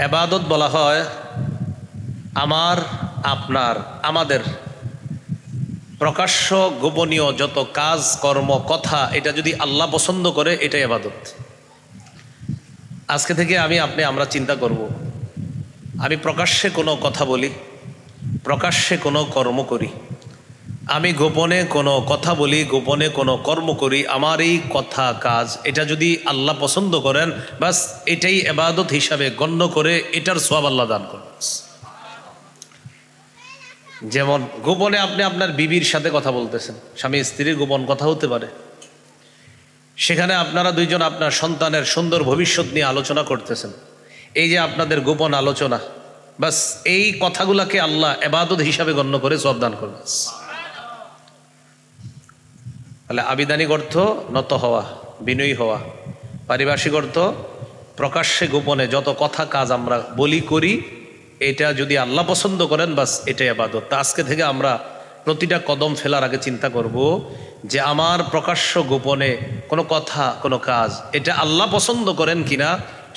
ইবাদত বলা হয় আমার, আপনার, আমাদের প্রকাশ্য গোপনীয় যত কাজ কর্ম কথা, এটা যদি আল্লাহ পছন্দ করে এটাই ইবাদত। আজকে থেকে আমরা চিন্তা করব, আমি প্রকাশ্যে কোনো কথা বলি, প্রকাশ্যে কোনো কর্ম করি, আমি গোপনে কোনো কথা বলি, গোপনে কোনো কর্ম করি, আমার এই কথা কাজ এটা যদি আল্লাহ পছন্দ করেন, বাস এটাই ইবাদত হিসাবে গণ্য করে এটার সওয়াব আল্লাহ দান করবেন। যেমন গোপনে আপনি আপনার বিবির সাথে কথা বলতেছেন, স্বামী স্ত্রীর গোপন কথা হতে পারে, সেখানে আপনারা দুইজন আপনার সন্তানের সুন্দর ভবিষ্যৎ নিয়ে আলোচনা করতেছেন, এই যে আপনাদের গোপন আলোচনা, বাস এই কথাগুলাকে আল্লাহ ইবাদত হিসাবে গণ্য করে সওয়াব দান করবেন। তাহলে আবিধানিক অর্থ নত হওয়া, বিনয়ী হওয়া, পারিভাষিক অর্থ প্রকাশ্যে গোপনে যত কথা কাজ আমরা বলি করি, এটা যদি আল্লাহ পছন্দ করেন বাস এটাই ইবাদত। তা আজকে থেকে আমরা প্রতিটা কদম ফেলার আগে চিন্তা করব যে আমার প্রকাশ্য গোপনে কোনো কথা কোনো কাজ এটা আল্লাহ পছন্দ করেন কিনা,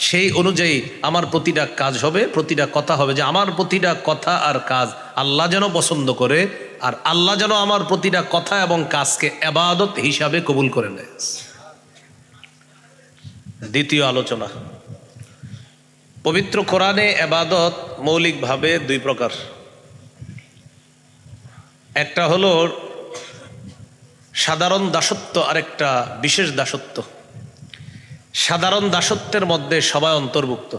সেই অনুযায়ী আমার প্রতিটা কাজ হবে, প্রতিটা কথা হবে, যে আমার প্রতিটা কথা আর কাজ আল্লাহ যেন পছন্দ করে, আর আল্লাহ যেন আমার প্রতিটা কথা এবং কাজকে ইবাদত হিসাবে কবুল করে নেয়। দ্বিতীয় আলোচনা, পবিত্র কোরআনে ইবাদত মৌলিকভাবে দুই প্রকার। একটা হলো সাধারণ দাসত্ব, আরেকটা বিশেষ দাসত্ব। সাধারণ দাসত্বের মধ্যে সবাই অন্তর্ভুক্ত,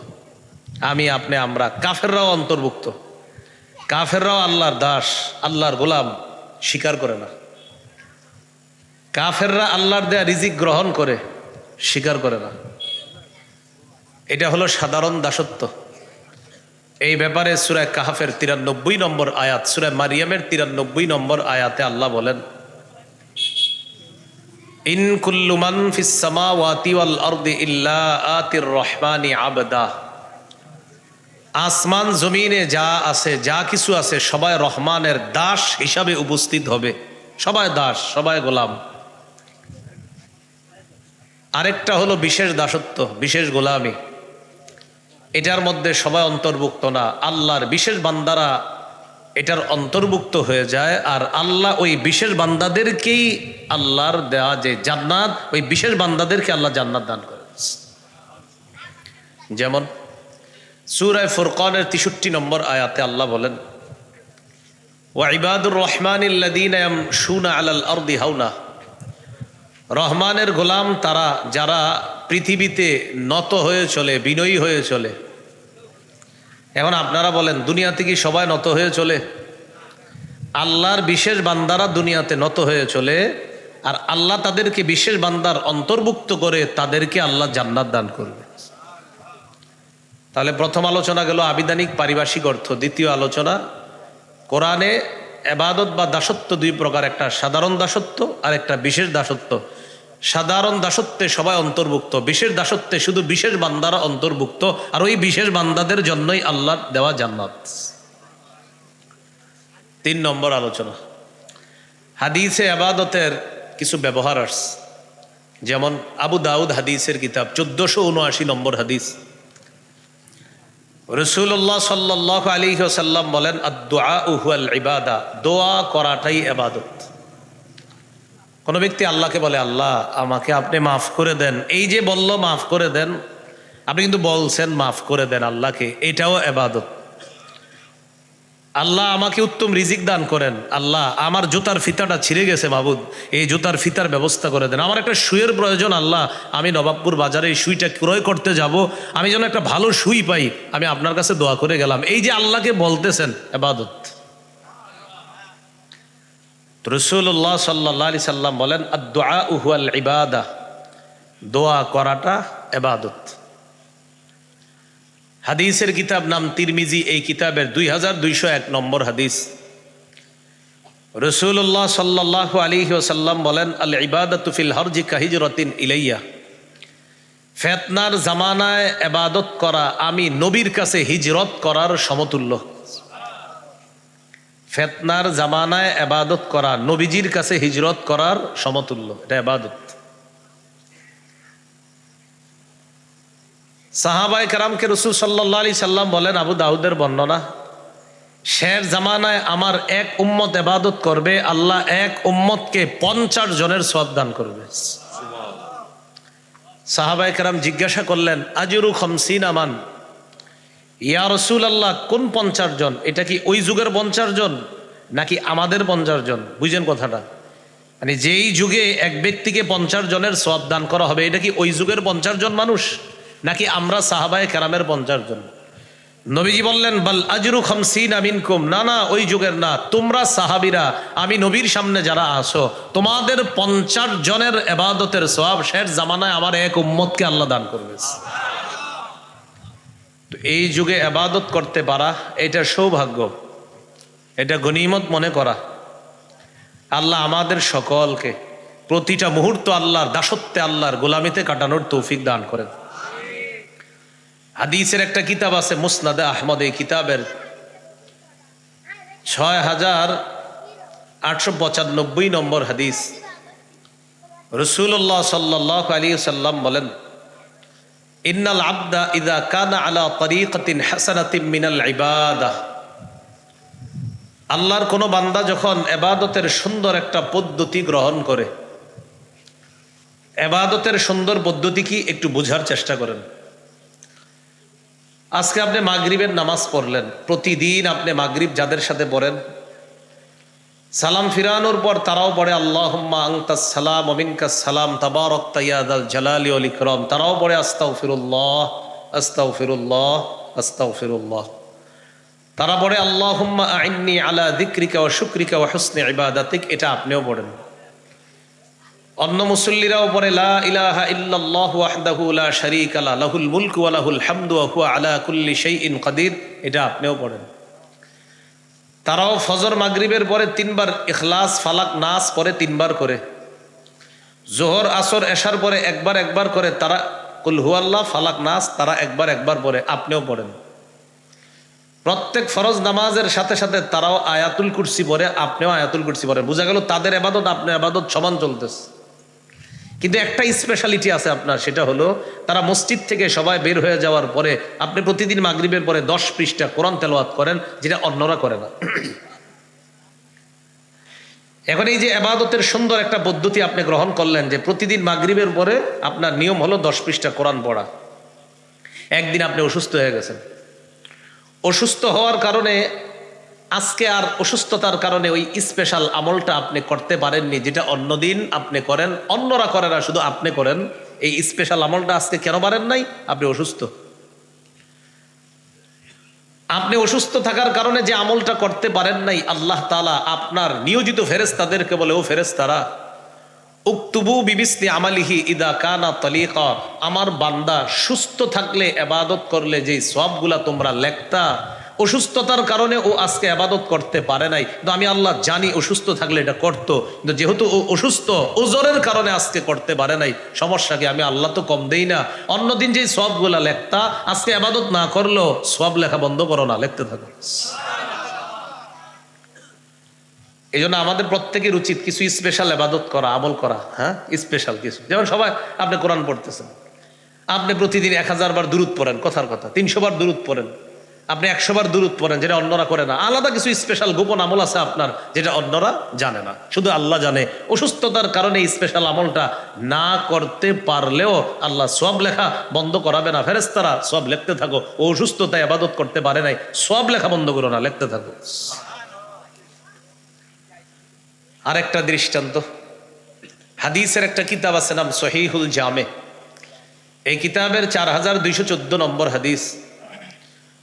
আমি আপনি আমরা, কাফেররাও অন্তর্ভুক্ত। কাফেররাও আল্লাহর দাস, আল্লাহর গোলাম স্বীকার করে না। কাফেররা আল্লাহর দেয়া রিজিক গ্রহণ করে, স্বীকার করে না। এটা হলো সাধারণ দাসত্ব। এই ব্যাপারে সূরা কাহফের 93 নম্বর আয়াত, সূরা মারিয়ামের 93 নম্বর আয়াতে আল্লাহ বলেন, ইন কুল্লু মান ফিস সামাওয়াতি ওয়াল আরদি ইল্লা আতির রহমানি আবদা। আসমান জমিনে যা আছে, যা কিছু আছে, সবাই রহমানের দাস হিসাবে উপস্থিত হবে। সবাই দাস, সবাই গোলাম। আরেকটা হলো বিশেষ দাসত্ব, বিশেষ গোলামি। এটার মধ্যে সবাই অন্তর্ভুক্ত না, আল্লাহর বিশেষ বান্দারা এটার অন্তর্ভুক্ত হয়ে যায়, আর আল্লাহ ওই বিশেষ বান্দাদেরকেই আল্লাহর দেওয়া যে জান্নাত, ওই বিশেষ বান্দাদেরকে আল্লাহ জান্নাত দান করে। যেমন সূরা ফুরকানের 63 নম্বর আয়াতে আল্লাহ বলেন, ওয়া ইবাদুর রহমানিল্লাযীনা ইয়ামশুনা আলাল আরদি হাওনা। রহমানের গোলাম তারা যারা পৃথিবীতে নত হয়ে চলে, বিনয়ী হয়ে চলে। এখন আপনারা বলেন, দুনিয়াতে কি সবাই নত হয়ে চলে? আল্লাহর বিশেষ বান্দারা দুনিয়াতে নত হয়ে চলে, আর আল্লাহ তাদেরকে বিশেষ বান্দার অন্তর্ভুক্ত করে তাদেরকে আল্লাহ জান্নাত দান করবে। তাহলে প্রথম আলোচনা গেল আবিধানিক পারিভাষিক অর্থ। দ্বিতীয় আলোচনা, কোরআনে ইবাদত বা দাসত্ব দুই প্রকার, একটা সাধারণ দাসত্ব আর একটা বিশেষ দাসত্ব। সাধারণ দাসত্বে সবাই অন্তর্ভুক্ত, বিশেষ দাসত্বে শুধু বিশেষ বান্দারা অন্তর্ভুক্ত, আর ওই বিশেষ বান্দাদের জন্যই আল্লাহর দেওয়া জান্নাত। 3 নম্বর আলোচনা, হাদিসে ইবাদতের কিছু ব্যবহার আসছে। যেমন আবু দাউদ হাদিসের কিতাব 1479 নম্বর হাদিস, রাসূলুল্লাহ সাল্লাল্লাহু আলাইহি ওয়াসাল্লাম বলেন, আদ-দুআউ হুয়াল ইবাদা। দোয়া করাটাই ইবাদত। কোন ব্যক্তি আল্লাহকে বলে, আল্লাহ আমাকে আপনি মাফ করে দেন, এই যে বলল মাফ করে দেন, আপনি কিন্তু বলছেন মাফ করে দেন আল্লাহকে, এটাও ইবাদত। আল্লাহ আমাকে উত্তম রিজিক দান করেন, আল্লাহ আমার জুতার ফিতাটা ছিঁড়ে গেছে, মাবুদ এই জুতার ফিতার ব্যবস্থা করে দেন। আমার একটা সুইয়ের প্রয়োজন, আল্লাহ আমি নবাবপুর বাজারে এই সুইটা ক্রয় করতে যাব, আমি যেন একটা ভালো সুই পাই, আমি আপনার কাছে দোয়া করে গেলাম। এই যে আল্লাহকে বলতেছেন, ইবাদত। রাসূলুল্লাহ সাল্লাল্লাহু আলাইহি সাল্লাম বলেন, আদ-দুআউ হুয়াল ইবাদা। দোয়া করাটা ইবাদত। হাদিসের কিতাব নাম তিরমিজি, এই কিতাবের 2201 নম্বর হাদিস, রাসূলুল্লাহ সাল্লাল্লাহু আলাইহি ওয়াসাল্লাম বলেন, আল ইবাদাতু ফিল হারজি কাহিজরাতিন ইলাইয়া। ফিতনার জামানায় ইবাদত করা আমি নবীর কাছে হিজরত করার সমতুল্য। ফিতনার জামানায় ইবাদত করা নবীজির কাছে হিজরত করার সমতুল্য, এটা ইবাদত। সাহাবায়ে কেরামকে রাসূল সাল্লাল্লাহু আলাইহি সাল্লাম বলেন, আবু দাউদের বর্ণনা, শের জামানায় আমার এক উম্মত ইবাদত করবে, আল্লাহ এক উম্মতকে 50 জনের সওয়াব দান করবে। সাহাবায়ে কেরাম জিজ্ঞাসা করলেন, আজরু 50 মান, ইয়া রাসূলুল্লাহ কোন 50 জন? এটা কি ওই যুগের 50 জন নাকি আমাদের 50 জন? বুঝেন কথাটা, মানে যেই যুগে এক ব্যক্তিকে 50 জনের সওয়াব দান করা হবে, এটা কি ওই যুগের 50 জন মানুষ নাকি আমরা সাহাবায়ে কেরামের 50 জন? নবীজি বললেন, বাল আজরু 50 মিনকুম, না না ওই যুগের না, তোমরা সাহাবীরা আমি নবীর সামনে যারা আসো, তোমাদের 50 জনের ইবাদতের সওয়াব শেষ জামানায় আমার এক উম্মতকে আল্লাহ দান করবে। তো এই যুগে ইবাদত করতে পারা এটা সৌভাগ্য, এটা গনিমত মনে করা। আল্লাহ আমাদের সকলকে প্রতিটা মুহূর্ত আল্লাহর দাসত্বে, আল্লাহর গোলামিতে কাটানোর তৌফিক দান করেন। হাদিসের একটা কিতাব আছে মুসনাদে আহমদ, এই কিতাবের 6895 নম্বর হাদিস। রাসূলুল্লাহ সাল্লাল্লাহু আলাইহি ওয়াসাল্লাম বলেন, ইন্নাল আবদা ইযা কানা আলা তরিকাতিন হাসানাতিন মিনাল ইবাদাহ, আল্লাহর কোন বান্দা যখন ইবাদতের সুন্দর একটা পদ্ধতি গ্রহণ করে, ইবাদতের সুন্দর পদ্ধতি কি একটু বোঝার চেষ্টা করেন। আজকে আপনি মাগরিবের নামাজ পড়লেন, প্রতিদিন আপনি মাগরিব যাদের সাথে পড়েন, সালাম ফিরানোর পর তারাও পড়ে আল্লাহুম্মা আনতাস সালাম ওয়া মিনকাস সালাম তাবারাকতা ইয়া যাল জালালি ওয়াল ইকরাম, তারাও পড়ে আস্তাগফিরুল্লাহ আস্তাগফিরুল্লাহ আস্তাগফিরুল্লাহ, তারা পড়ে আল্লাহুম্মা আইন্নি আলা যিকরিকা ওয়া শুকরিকা ওয়া হুসনি ইবাদাতিক, এটা আপনিও পড়েন। অন্য মুসল্লিরাও পড়ে লা ইলাহা ইল্লাল্লাহু ওয়াহদাহু লা শারীকা লা লাহুল মুলকু ওয়া লাহুল হামদু ওয়া হুয়া আলা কুল্লি শাইইন কাদির, এটা আপনিও পড়েন। তারাও ফজর মাগরিবের পরে 3 বার ইখলাস ফালাক নাস পরে 3 বার করে, জোহর আসর এশার পরে একবার করে তারা কুল হুয়াল্লাহ ফালাক নাস তারা একবার পরে, আপনিও পড়েন। প্রত্যেক ফরজ নামাজের সাথে সাথে তারাও আয়াতুল কুরসি পড়ে, আপনিও আয়াতুল কুরসি পড়েন। বোঝা গেল তাদের ইবাদত আপনার ইবাদত সমান চলতেছে। কিন্তু একটা স্পেশালিটি আছে আপনার, সেটা হলো তারা মসজিদ থেকে সবাই বের হয়ে যাওয়ার পরে আপনি প্রতিদিন মাগরিবের পরে 10 পৃষ্ঠা কোরআন তেলাওয়াত করেন, যেটা অন্যরা করে না। এখন এই যে ইবাদতের সুন্দর একটা পদ্ধতি আপনি গ্রহণ করলেন, যে প্রতিদিন মাগরিবের পরে আপনার নিয়ম হলো 10 পৃষ্ঠা কোরআন পড়া। একদিন আপনি অসুস্থ হয়ে গেছেন, অসুস্থ হওয়ার কারণে আজকে আর অসুস্থতার কারণে ওই স্পেশাল আমলটা আপনি করতে পারেননি, যেটা অন্যদিন আপনি করেন, অন্যরা করে না, শুধু আপনি করেন। এই স্পেশাল আমলটা আজকে কেন পারেন নাই? আপনি অসুস্থ। আপনি অসুস্থ থাকার কারণে যে আমলটা করতে পারেন নাই, আল্লাহ তাআলা আপনার নিয়োজিত ফেরেশতাদেরকে বলে, ও ফেরেশতারা উকতুবু বিবিসনি আমালিহি ইদা কানা তালিকা, আমার বান্দা সুস্থ থাকলে ইবাদত করলে যেই সওয়াবগুলা তোমরা লেখতা, অসুস্থতার কারণে ও আজকে ইবাদত করতে পারে নাই, কিন্তু আমি আল্লাহ জানি অসুস্থ থাকলে এটা করতো, কিন্তু যেহেতু ও অসুস্থ, ওজরের কারণে আজকে করতে পারে নাই, সমস্যা কি? আমি আল্লাহ তো কম দেই না। অন্যদিন যেই সওয়াবগুলা লেখতা, আজকে ইবাদত না করলেও সওয়াব লেখা বন্ধ করো না, লিখতে থাকো। এই জন্য আমাদের প্রত্যেকের উচিত কিছু স্পেশাল ইবাদত করা, আমল করা। হ্যাঁ, স্পেশাল কিছু, যেমন সবাই আপনি কোরআন পড়তেছেন, আপনি প্রতিদিন 1000 বার দুরূদ পড়েন, কথার কথা 300 বার দুরূদ পড়েন, আপনি 100 বার দুরূদ পড়েন, যেটা অন্যরা করে না। আলাদা কিছু স্পেশাল গোপন আমল আছে আপনার, যেটা অন্যরা জানে না, শুধু আল্লাহ জানে। অসুস্থতার কারণে স্পেশাল আমলটা না করতে পারলেও আল্লাহ সওয়াব লেখা বন্ধ করাবে না। ফেরেশতারা সওয়াব লিখতে থাকো। ও অসুস্থতায় ইবাদত করতে পারে নাই, সওয়াব লেখা বন্ধ করো না, লিখতে থাকো। আরেকটা দৃষ্টান্ত, হাদিসের একটা কিতাব আছে নাম সহিহুল জামে। এই কিতাবের 4214 নম্বর হাদিস।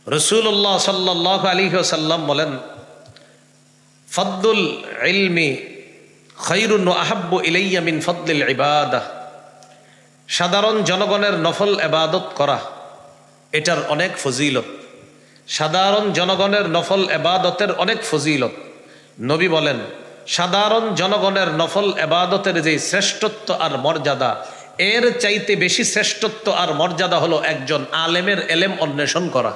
রাসূলুল্লাহ সাল্লাল্লাহু আলাইহি ওয়াসাল্লাম বলেন, ফাদলুল ইলমি খায়রুন ওয়া আহাব্বু ইলাইয়া মিন ফাদলিল ইবাদাহ, সাধারণ জনগণের নফল ইবাদত করা এটার অনেক ফজিলত। সাধারণ জনগণের নফল ইবাদতের অনেক ফজিলত। নবী বলেন, সাধারণ জনগণের নফল ইবাদতের যে শ্রেষ্ঠত্ব আর মর্যাদা, এর চাইতে বেশি শ্রেষ্ঠত্ব আর মর্যাদা হলো একজন আলেমের এলেম অন্বেষণ করা।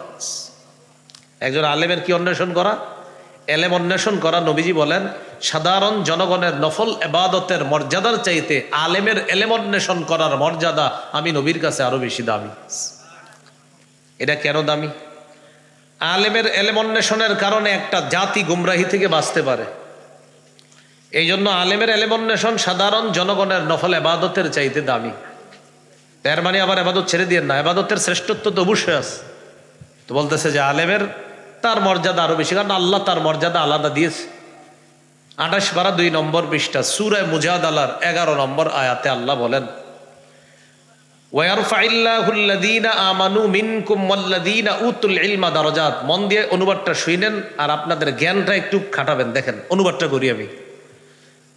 একজন আলেমের কি অন্বেষণ করা? এলেম অন্বেষণ করা। নবীজি বলেন, সাধারণ জনগণের নফল ইবাদতের মর্যাদার চাইতে আলেমের এলেম অন্বেষণ করার মর্যাদা আমি নবীর কাছে আরো বেশি দামি। এটা কেন দামি? আলেমের এলেম অন্বেষণের কারণে একটা জাতি গুমরাহি থেকে বাঁচতে পারে। এই জন্য আলেমের এলেম অন্বেষণ সাধারণ জনগণের নফল এবাদতের চাইতে দামি। এর মানে আবার এবাদত ছেড়ে দিয়ে না, এবাদতের শ্রেষ্ঠত্ব তো অবশ্যই আছে। তো বলতেছে যে আলেমের তার মর্যাদা আরো বেশি, কারণ আল্লাহ তার মর্যাদা আলাদা দিয়েছে। 28 পারা 2 নম্বর পৃষ্ঠা সূরা মুজাদালার 11 নম্বর আয়াতে আল্লাহ বলেন, ওয়ারফাইল্লাহুল্লাযীনা আমানু মিনকুম ওয়াল্লাযীনা উতুল ইলমা দারাজাত। মন দিয়ে অনুবাদটা শুনেন আর আপনাদের জ্ঞানটা একটু খাটাবেন। দেখেন অনুবাদটা করি আমি।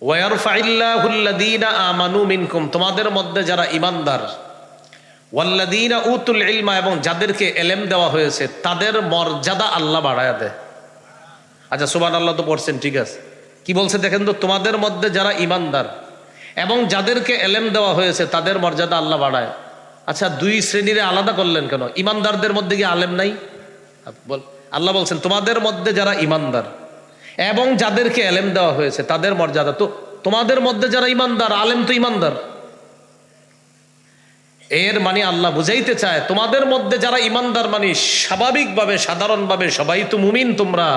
ওয়ারফাইল্লাহুল্লাযীনা আমানু মিনকুম, তোমাদের মধ্যে যারা ঈমানদার, ওয়াল্লাযীনা উতুল ইলমা, এবং যাদেরকে এলেম দেওয়া হয়েছে তাদের মর্যাদা আল্লাহ বাড়ায়া দেয়। আচ্ছা সুবহানাল্লাহ তো পড়ছেন, ঠিক আছে। কি বলছে দেখেন তো, তোমাদের মধ্যে যারা ঈমানদার এবং যাদেরকে এলেম দেওয়া হয়েছে তাদের মর্যাদা আল্লাহ বাড়ায়। আচ্ছা 2 শ্রেণীরে আলাদা করলেন কেন? ঈমানদারদের মধ্যে কি আলেম নাই? আল্লাহ বলছেন তোমাদের মধ্যে যারা ঈমানদার এবং যাদেরকে এলেম দেওয়া হয়েছে তাদের মর্যাদা। তো তোমাদের মধ্যে যারা ঈমানদার, আলেম তো ঈমানদার। এর মানে আল্লাহ বুঝাইতে চায় তোমাদের মধ্যে যারা ঈমানদার মানে স্বাভাবিকভাবে সাধারণভাবে সবাই তো মুমিন তোমরা,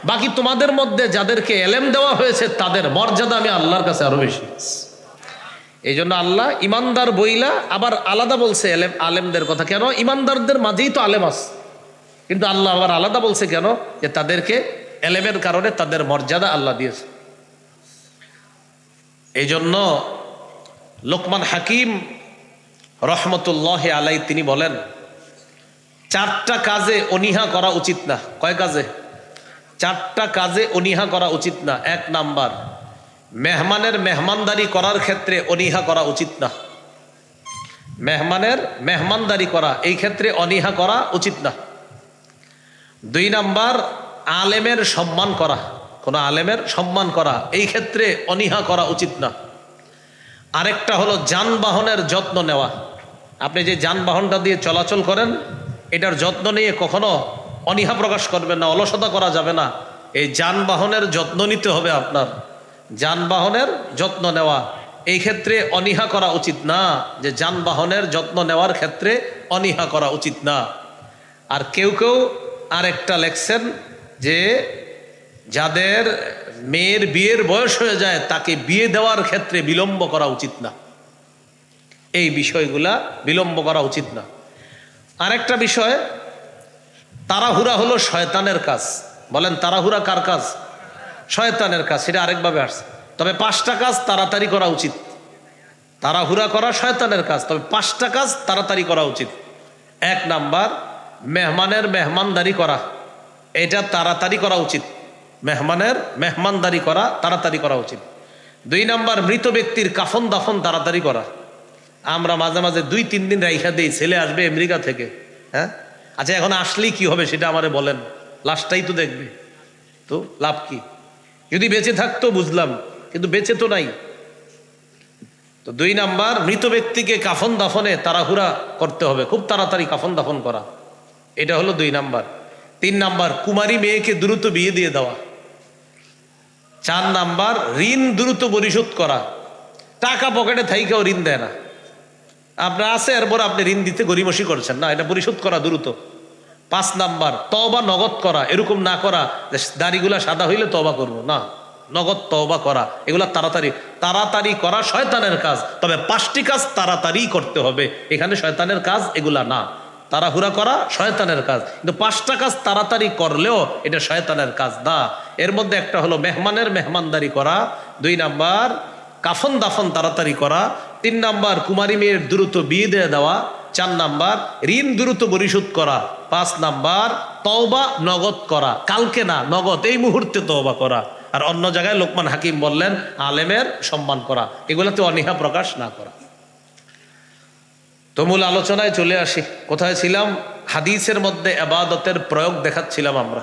বাকি তোমাদের মধ্যে যাদেরকে এলেম দেওয়া হয়েছে তাদের মর্যাদা আমি আল্লাহর কাছে আরো বেশি। এই জন্য আল্লাহ ঈমানদার বইলা আবার আলাদা বলছে আলেমদের কথা। কেন? ঈমানদারদের মাঝেই তো আলেম আছে, কিন্তু আল্লাহ আবার আলাদা বলছে কেন? যে তাদেরকে এলেমের কারণে তাদের মর্যাদা আল্লাহ দিয়েছে। এই জন্য লোকমান হাকিম রহমতুল্লাহ আলাই তিনি বলেন 4টা কাজে অনীহা করা উচিত না। কয় কাজে? 4টা কাজে অনীহা করা উচিত না। 1 নাম্বার, মেহমানের মেহমানদারি করার ক্ষেত্রে অনীহা করা উচিত না। মেহমানের মেহমানদারি করা এই ক্ষেত্রে অনীহা করা উচিত না। 2 নাম্বার, আলেমের সম্মান করা, কোন আলেমের সম্মান করা এই ক্ষেত্রে অনীহা করা উচিত না। আরেকটা হলো যানবাহনের যত্ন নেওয়া। আপনি যে যানবাহনটা দিয়ে চলাচল করেন এটার যত্ন নিয়ে কখনো অনীহা প্রকাশ করবেন না, অলসতা করা যাবে না। এই যানবাহনের যত্ন নিতে হবে আপনার। যানবাহনের যত্ন নেওয়া এই ক্ষেত্রে অনীহা করা উচিত না, যে যানবাহনের যত্ন নেওয়ার ক্ষেত্রে অনীহা করা উচিত না। আর কেউ কেউ আরেকটা লেখছেন যে যাদের মেয়ের বিয়ের বয়স হয়ে যায় তাকে বিয়ে দেওয়ার ক্ষেত্রে বিলম্ব করা উচিত না। এই বিষয়গুলা বিলম্ব করা উচিত না। আরেকটা বিষয়, তাড়াহুড়া হলো শয়তানের কাজ। বলেন তাড়াহুড়া কার কাজ? শয়তানের কাজ। সেটা আরেকভাবে আসছে। তবে 5টা কাজ তাড়াতাড়ি করা উচিত। তাড়াহুড়া করা শয়তানের কাজ, তবে 5টা কাজ তাড়াতাড়ি করা উচিত। 1 নাম্বার, মেহমানের মেহমানদারি করা, এটা তাড়াতাড়ি করা উচিত। মেহমানের মেহমানদারি করা তাড়াতাড়ি করা উচিত। 2 নাম্বার, মৃত ব্যক্তির কাফন দাফন তাড়াতাড়ি করা। আমরা মাঝে মাঝে 2-3 দিন রাইখা দিই, ছেলে আসবে আমেরিকা থেকে। হ্যাঁ, আচ্ছা এখন আসলেই কি হবে সেটা আমারে বলেন, লাশটাই তো দেখবে, তো লাভ কি? যদি বেঁচে থাকতো বুঝলাম, কিন্তু বেঁচে তো নাই। তো 2 নাম্বার, মৃত ব্যক্তিকে কাফন দাফনে তাড়াহুড়া করতে হবে, খুব তাড়াতাড়ি কাফন দাফন করা, এটা হলো 2 নাম্বার। 3 নাম্বার, কুমারী মেয়েকে দ্রুত বিয়ে দিয়ে দেওয়া। 4 নাম্বার, ঋণ দ্রুত পরিশোধ করা। টাকা পকেটে থাইকেও ঋণ দেয় না, আপনার আছে এরপর আপনি ঋণ দিতে গরিমসি করছেন না, এটা পরিশোধ করা দ্রুত। 5 নাম্বার, তওবা নগদ করা। এরকম না করা যে দাড়িগুলা সাদা হইলে তওবা করব না, নগদ তওবা করা। এগুলা তাড়াতাড়ি তাড়াতাড়ি করা শয়তানের কাজ, তবে 5টি কাজ তাড়াতাড়ি করতে হবে। এখানে শয়তানের কাজ এগুলা না, তাড়াহুড়া করা শয়তানের কাজ, কিন্তু 5টা কাজ তাড়াতাড়ি করলেও এটা শয়তানের কাজ না। এর মধ্যে একটা হলো মেহমানের মেহমানদারি করা, 2 নাম্বার কাফন দাফন তাড়াতাড়ি করা, 3 নাম্বার কুমারী মেয়ের দ্রুত বিয়ে দিয়ে দেওয়া, 4 নাম্বার ঋণ দ্রুত পরিশোধ করা, 5 নাম্বার তওবা নগদ করা, কালকে না নগদ এই মুহূর্তে তওবা করা। আর অন্য জায়গায় লোকমান হাকিম বললেন আলেমের সম্মান করা, এগুলোতে অনীহা প্রকাশ না করা। তো মূল আলোচনায় চলে আসি। কোথায় ছিলাম? হাদিসের মধ্যে ইবাদতের প্রয়োগ দেখাচ্ছিলাম আমরা।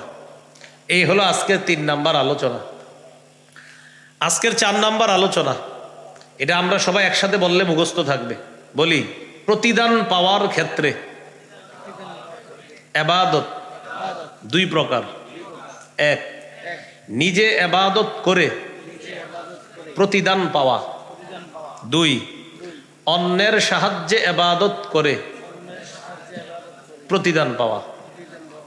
এই হলো আজকের 3 নাম্বার আলোচনা। আজকের 4 নাম্বার আলোচনা, এটা আমরা সবাই একসাথে বললে মুখস্থ থাকবে। বলি, প্রতিদান পাওয়ার ক্ষেত্রে ইবাদত 2 প্রকার। 1, নিজে ইবাদত করে প্রতিদান পাওয়া। 2, অন্যের সাহায্যে ইবাদত করে প্রতিদান পাওয়া।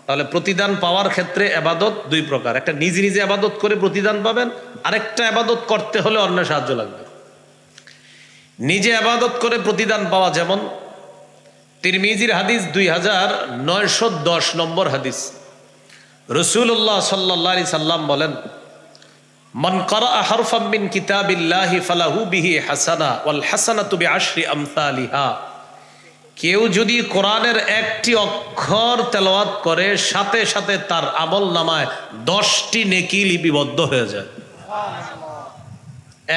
তাহলে প্রতিদান পাওয়ার ক্ষেত্রে ইবাদত দুই প্রকার, একটা নিজে নিজে ইবাদত করে প্রতিদান পাবেন, আরেকটা ইবাদত করতে হলে অন্যের সাহায্য লাগবে। নিজে ইবাদত করে প্রতিদান পাওয়া যেমন তিরমিজির হাদিস 2910 নম্বর হাদিস, রাসূলুল্লাহ সাল্লাল্লাহু আলাইহি সাল্লাম বলেন, মান ক্বারাআ হারফাম মিন কিতাবিল্লাহি ফালাহু বিহি হাসানা ওয়াল হাসানাতু বিআশরি আমসালিহা। কেউ যদি কোরআনের একটি অক্ষর তেলাওয়াত করে সাথে সাথে তার আমলনামায় 10টি নেকি লিপিবদ্ধ হয়ে যায়।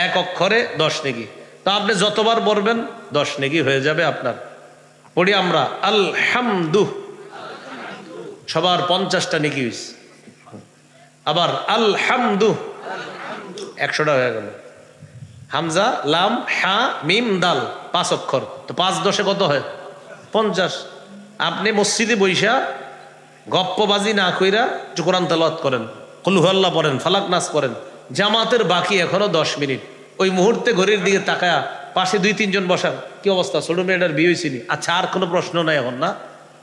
এক অক্ষরে 10 নেকি। তা আপনি যতবার পড়বেন 10 নেকি হয়ে যাবে আপনার। পড়ি আমরা আলহামদু, সবার 50টা নেকি হয়েছে। আবার আলহামদু 100টা হয়ে গেল। হামজা লাম হা মিম দাল 5 অক্ষর, তো 5 10 কত হয়? 50। আপনি মসজিদে বৈশা গপ্পবাজি না কইরা কোরআন তেলাওয়াত করেন, কুল হুয়াল্লাহ পড়েন, ফালাক নাস পড়েন, জামাতের বাকি এখনো 10 মিনিট। ওই মুহূর্তে ঘড়ির দিকে তাকায়া পাশে 2-3 জন বসার, কি অবস্থা, ছোট মেয়েটার বিয়ে হয়েছিনি? আচ্ছা, আর কোনো প্রশ্ন নাই এখন না?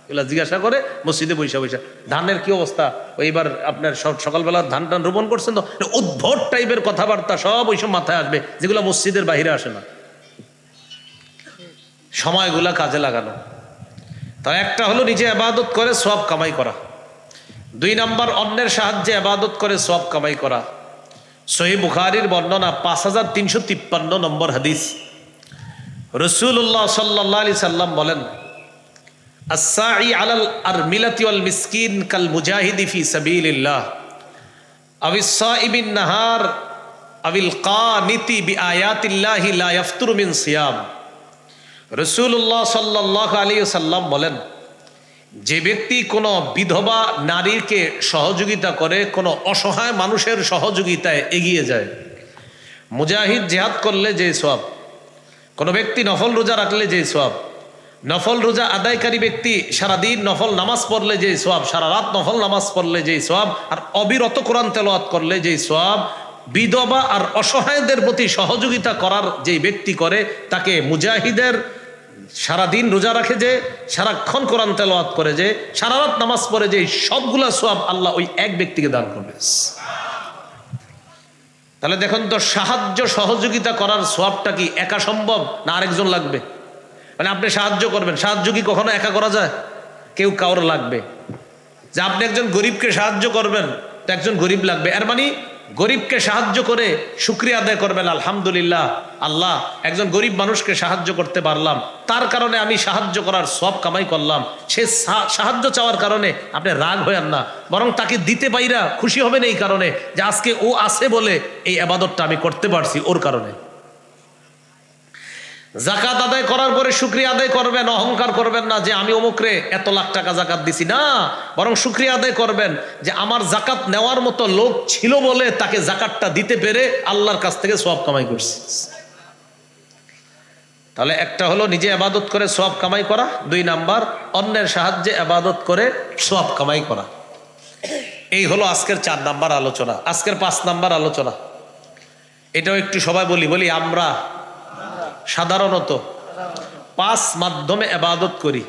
এগুলা জিজ্ঞাসা করে মসজিদে বৈশা বৈশা। ধানের কি অবস্থা, এইবার আপনার সকালবেলা ধান টান রোপণ করছেন তো? উদ্ভট টাইপের কথাবার্তা সব ওইসব মাথায় আসবে, যেগুলো মসজিদের বাইরে আসে না। সময়গুলা কাজে লাগানো। তার একটা হলো নিজে ইবাদত করে সওয়াব কামাই করা। 2 নাম্বার অন্যের সাহায্যে ইবাদত করে সওয়াব কামাই করা। সহিহ বুখারীর বর্ণনা 5353 নম্বর হাদিস, রাসূলুল্লাহ সাল্লাল্লাহু আলাইহি সাল্লাম বলেন, আস-সাঈ আলাল আরমিলাতি ওয়াল মিসকিন কাল মুজাহিদি ফি সাবিলিল্লাহ আবিস সাইবিন নাহার আবিল কানিতি বিআয়াতিল্লাহি লা ইয়াফতুরু মিন সিয়াম। রাসূলুল্লাহ সাল্লাল্লাহু আলাইহি সাল্লাম বলেন, যে ব্যক্তি কোনো বিধবা নারীকে সহযোগিতা করে, কোনো অসহায় মানুষের সহযোগিতায় এগিয়ে যায়, মুজাহিদ জিহাদ করলে যে সওয়াব, কোনো ব্যক্তি নফল রোজা রাখলে যে সওয়াব, নফল রোজা আদায়কারী ব্যক্তি সারাদিন নফল নামাজ পড়লে যে সওয়াব, সারা রাত নফল নামাজ পড়লে যে সওয়াব, আর অবিরত কোরআন তেলাওয়াত করলে যে সওয়াব, বিধবা আর অসহায়দের প্রতি সহযোগিতা করার যে ব্যক্তি করে তাকে মুজাহিদের, সারাদিন রোজা রাখে যে, সারাক্ষণ কোরআন তেলাওয়াত করে যে, সারা রাত নামাজ পড়ে যে, সবগুলা সওয়াব আল্লাহ ওই এক ব্যক্তিকে দান করবে। তাহলে দেখুন তো, সাহায্য সহযোগিতা করার সওয়াবটা কি একা সম্ভব না আরেকজন লাগবে? মানে আপনি সাহায্য করবেন, সাহায্য কি কখনো একা করা যায়? কেউ কারোর লাগবে। যে আপনি একজন গরিবকে সাহায্য করবেন, তো একজন গরিব লাগবে। এর মানে গরিবকে সাহায্য করে শুকরিয়া আদায় করবেন, আলহামদুলিল্লাহ, আল্লাহ একজন গরিব মানুষকে সাহায্য করতে পারলাম, তার কারণে আমি সাহায্য করার সওয়াব কামাই করলাম। সে সাহায্য চাওয়ার কারণে আপনি রাগ হয়েন না, বরং তাকে দিতে পাইরা খুশি হবেন এই কারণে যে আজকে ও আছে বলে এই ইবাদতটা আমি করতে পারছি ওর কারণে। যাকাত আদায় করার পরে শুকরিয়া আদায় করবেন, অহংকার করবেন না যে আমি অমুকরে এত লাখ টাকা যাকাত দিছি, না, বরং শুকরিয়া আদায় করবেন যে আমার যাকাত নেওয়ার মতো লোক ছিল বলে তাকে যাকাতটা দিতে পেরে আল্লাহর কাছ থেকে সওয়াব কামাই করছি। তাহলে একটা হলো নিজে ইবাদত করে সওয়াব কামাই করা, 2 নাম্বার অন্যের সাহায্যে ইবাদত করে সওয়াব কামাই করা। এই হলো আজকের 4 নাম্বার আলোচনা। আজকের 5 নাম্বার আলোচনা, এটাও একটু সবাই বলি আমরা সাধারণত 5 মাধ্যমে ইবাদত করি।